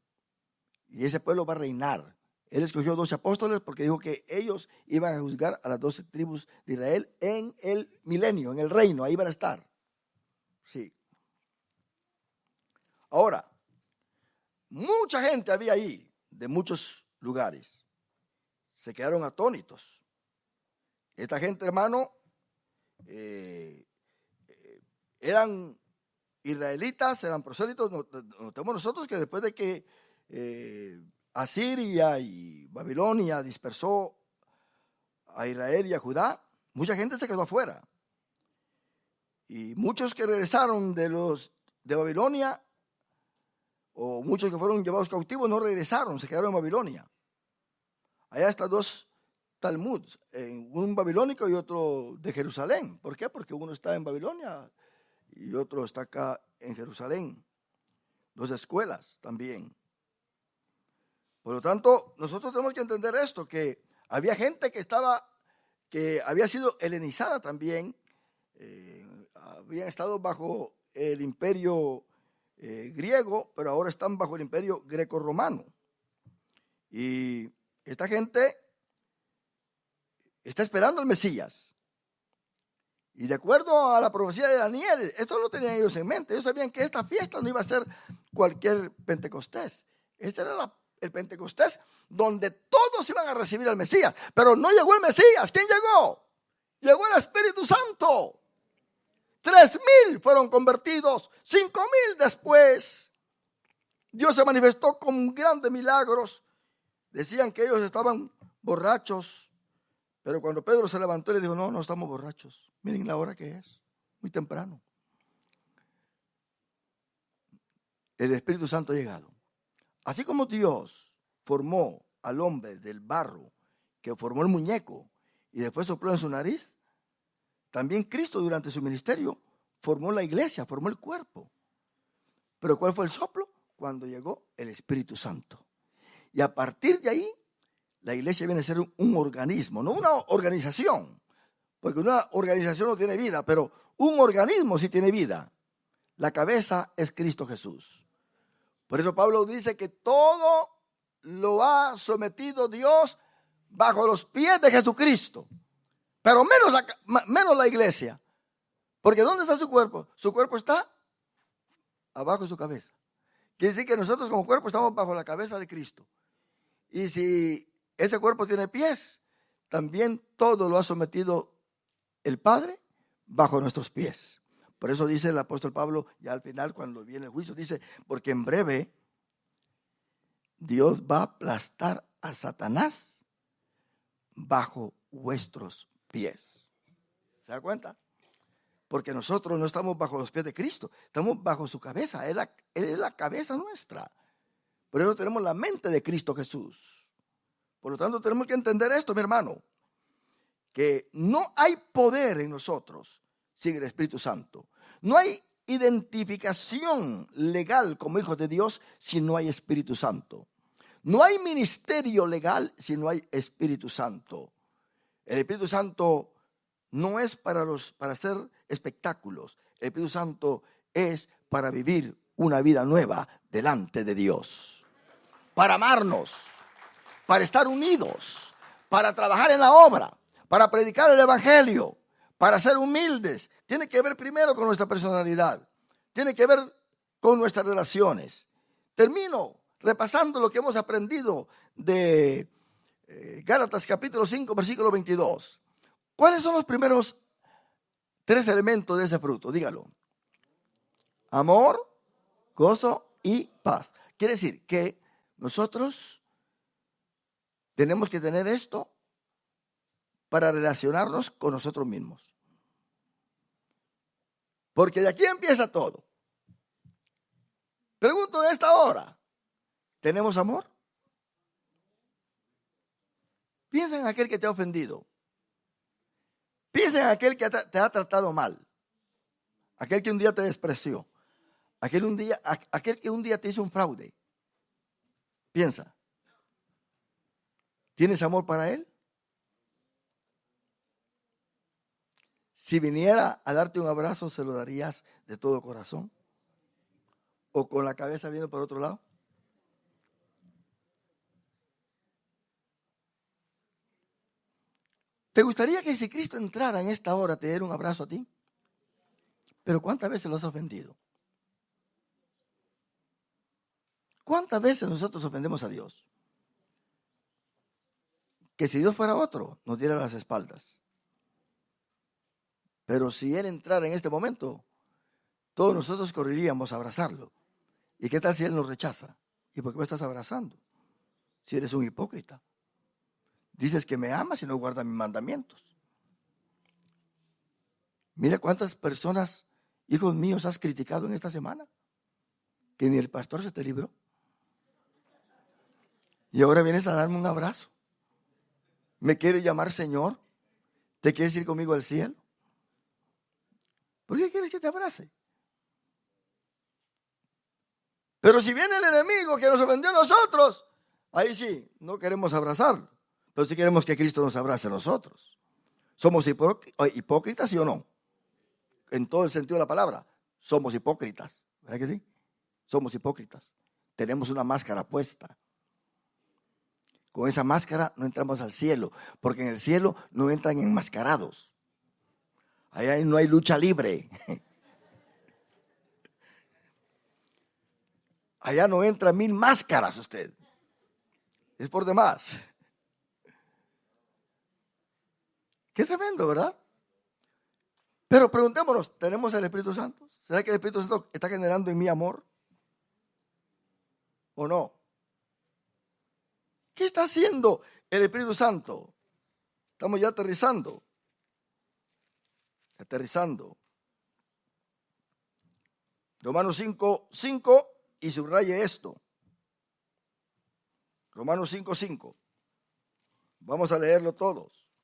Y ese pueblo va a reinar. Él escogió 12 apóstoles porque dijo que ellos iban a juzgar a las 12 tribus de Israel en el milenio, en el reino. Ahí van a estar. Sí. Ahora, mucha gente había ahí, de muchos lugares. Se quedaron atónitos. Esta gente, hermano, eran israelitas, eran prosélitos. Notemos nosotros que después de que Asiria y Babilonia dispersó a Israel y a Judá, mucha gente se quedó afuera. Y muchos que regresaron de Babilonia, o muchos que fueron llevados cautivos, no regresaron, se quedaron en Babilonia. Allá están dos Talmuds, un babilónico y otro de Jerusalén. ¿Por qué? Porque uno está en Babilonia y otro está acá en Jerusalén. Dos escuelas también. Por lo tanto, nosotros tenemos que entender esto, que había gente que había sido helenizada también, habían estado bajo el imperio griego, pero ahora están bajo el imperio greco-romano. Y esta gente está esperando al Mesías. Y de acuerdo a la profecía de Daniel, esto lo tenían ellos en mente. Ellos sabían que esta fiesta no iba a ser cualquier Pentecostés. Este era el Pentecostés donde todos iban a recibir al Mesías. Pero no llegó el Mesías. ¿Quién llegó? Llegó el Espíritu Santo. 3,000 fueron convertidos. 5,000 después. Dios se manifestó con grandes milagros. Decían que ellos estaban borrachos. Pero cuando Pedro se levantó, le dijo: no, no estamos borrachos. Miren la hora que es. Muy temprano. El Espíritu Santo ha llegado. Así como Dios formó al hombre del barro, que formó el muñeco y después sopló en su nariz, también Cristo durante su ministerio formó la iglesia, formó el cuerpo. Pero ¿cuál fue el soplo? Cuando llegó el Espíritu Santo. Y a partir de ahí, la iglesia viene a ser un organismo, no una organización, porque una organización no tiene vida, pero un organismo sí tiene vida. La cabeza es Cristo Jesús. Por eso Pablo dice que todo lo ha sometido Dios bajo los pies de Jesucristo, pero menos la iglesia. Porque ¿dónde está su cuerpo? Su cuerpo está abajo de su cabeza. Quiere decir que nosotros como cuerpo estamos bajo la cabeza de Cristo. Y si ese cuerpo tiene pies, también todo lo ha sometido el Padre bajo nuestros pies. Por eso dice el apóstol Pablo, ya al final cuando viene el juicio, dice: porque en breve Dios va a aplastar a Satanás bajo vuestros pies. ¿Se da cuenta? Porque nosotros no estamos bajo los pies de Cristo, estamos bajo su cabeza. Él es la cabeza nuestra. Por eso tenemos la mente de Cristo Jesús. Por lo tanto, tenemos que entender esto, mi hermano, que no hay poder en nosotros sin el Espíritu Santo. No hay identificación legal como hijos de Dios si no hay Espíritu Santo. No hay ministerio legal si no hay Espíritu Santo. El Espíritu Santo no es para hacer espectáculos. El Espíritu Santo es para vivir una vida nueva delante de Dios. Para amarnos, para estar unidos, para trabajar en la obra, para predicar el evangelio, para ser humildes. Tiene que ver primero con nuestra personalidad. Tiene que ver con nuestras relaciones. Termino repasando lo que hemos aprendido de Gálatas capítulo 5, versículo 22. ¿Cuáles son los primeros 3 elementos de ese fruto? Dígalo. Amor, gozo y paz. Quiere decir que nosotros tenemos que tener esto para relacionarnos con nosotros mismos. Porque de aquí empieza todo. Pregunto en esta hora, ¿tenemos amor? Piensa en aquel que te ha ofendido. Piensa en aquel que te ha tratado mal. Aquel que un día te despreció. Aquel que un día te hizo un fraude. Piensa. ¿Tienes amor para él? Si viniera a darte un abrazo, ¿se lo darías de todo corazón? ¿O con la cabeza viendo por otro lado? ¿Te gustaría que si Cristo entrara en esta hora te diera un abrazo a ti? Pero ¿cuántas veces lo has ofendido? ¿Cuántas veces nosotros ofendemos a Dios? Que si Dios fuera otro, nos diera las espaldas. Pero si Él entrara en este momento, todos nosotros correríamos a abrazarlo. ¿Y qué tal si Él nos rechaza? ¿Y por qué me estás abrazando? Si eres un hipócrita. Dices que me amas y no guardas mis mandamientos. Mira cuántas personas, hijos míos, has criticado en esta semana. Que ni el pastor se te libró. Y ahora vienes a darme un abrazo. ¿Me quieres llamar Señor? ¿Te quieres ir conmigo al cielo? ¿Por qué quieres que te abrace? Pero si viene el enemigo que nos ofendió a nosotros, ahí sí, no queremos abrazarlo. Pero sí queremos que Cristo nos abrace a nosotros. ¿Somos hipócritas, sí o no? En todo el sentido de la palabra, somos hipócritas. ¿Verdad que sí? Somos hipócritas. Tenemos una máscara puesta. Con esa máscara no entramos al cielo, porque en el cielo no entran enmascarados. Allá no hay lucha libre. Allá no entra 1000 máscaras usted. Es por demás. Qué tremendo, ¿verdad? Pero preguntémonos, ¿tenemos el Espíritu Santo? ¿Será que el Espíritu Santo está generando en mí amor? ¿O no? ¿Qué está haciendo el Espíritu Santo? Estamos ya aterrizando. Romanos 5:5 y subraye esto. Romanos 5:5. Vamos a leerlo todos.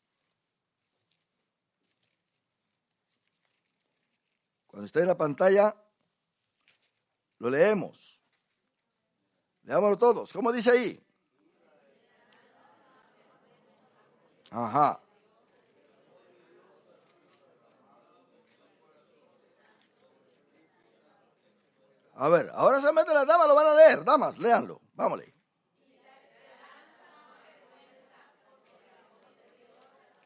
Cuando esté en la pantalla, lo leemos. Leámoslo todos. ¿Cómo dice ahí? Ajá. A ver, ahora solamente las damas lo van a leer. Damas, léanlo. Vámonos.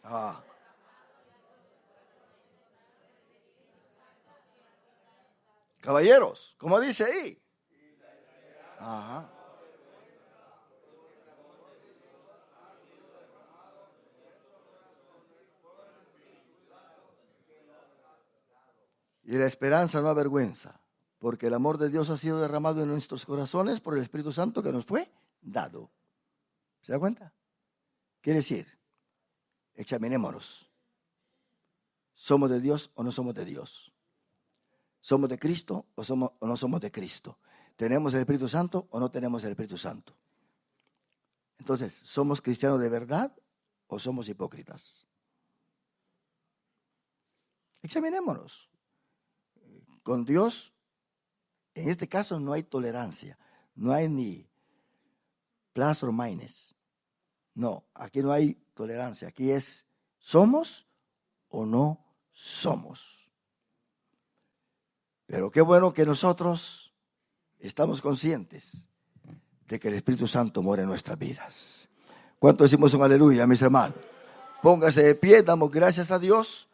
Ah. Caballeros, ¿cómo dice ahí? Ajá. Y la esperanza no avergüenza, porque el amor de Dios ha sido derramado en nuestros corazones por el Espíritu Santo que nos fue dado. ¿Se da cuenta? Quiere decir, examinémonos. ¿Somos de Dios o no somos de Dios? ¿Somos de Cristo o no somos de Cristo? ¿Tenemos el Espíritu Santo o no tenemos el Espíritu Santo? Entonces, ¿somos cristianos de verdad o somos hipócritas? Examinémonos. Con Dios, en este caso no hay tolerancia, no hay ni plus or minus. No, aquí no hay tolerancia, aquí es ¿somos o no somos? Pero qué bueno que nosotros estamos conscientes de que el Espíritu Santo mora en nuestras vidas. ¿Cuánto decimos un aleluya, mis hermanos? Póngase de pie, damos gracias a Dios.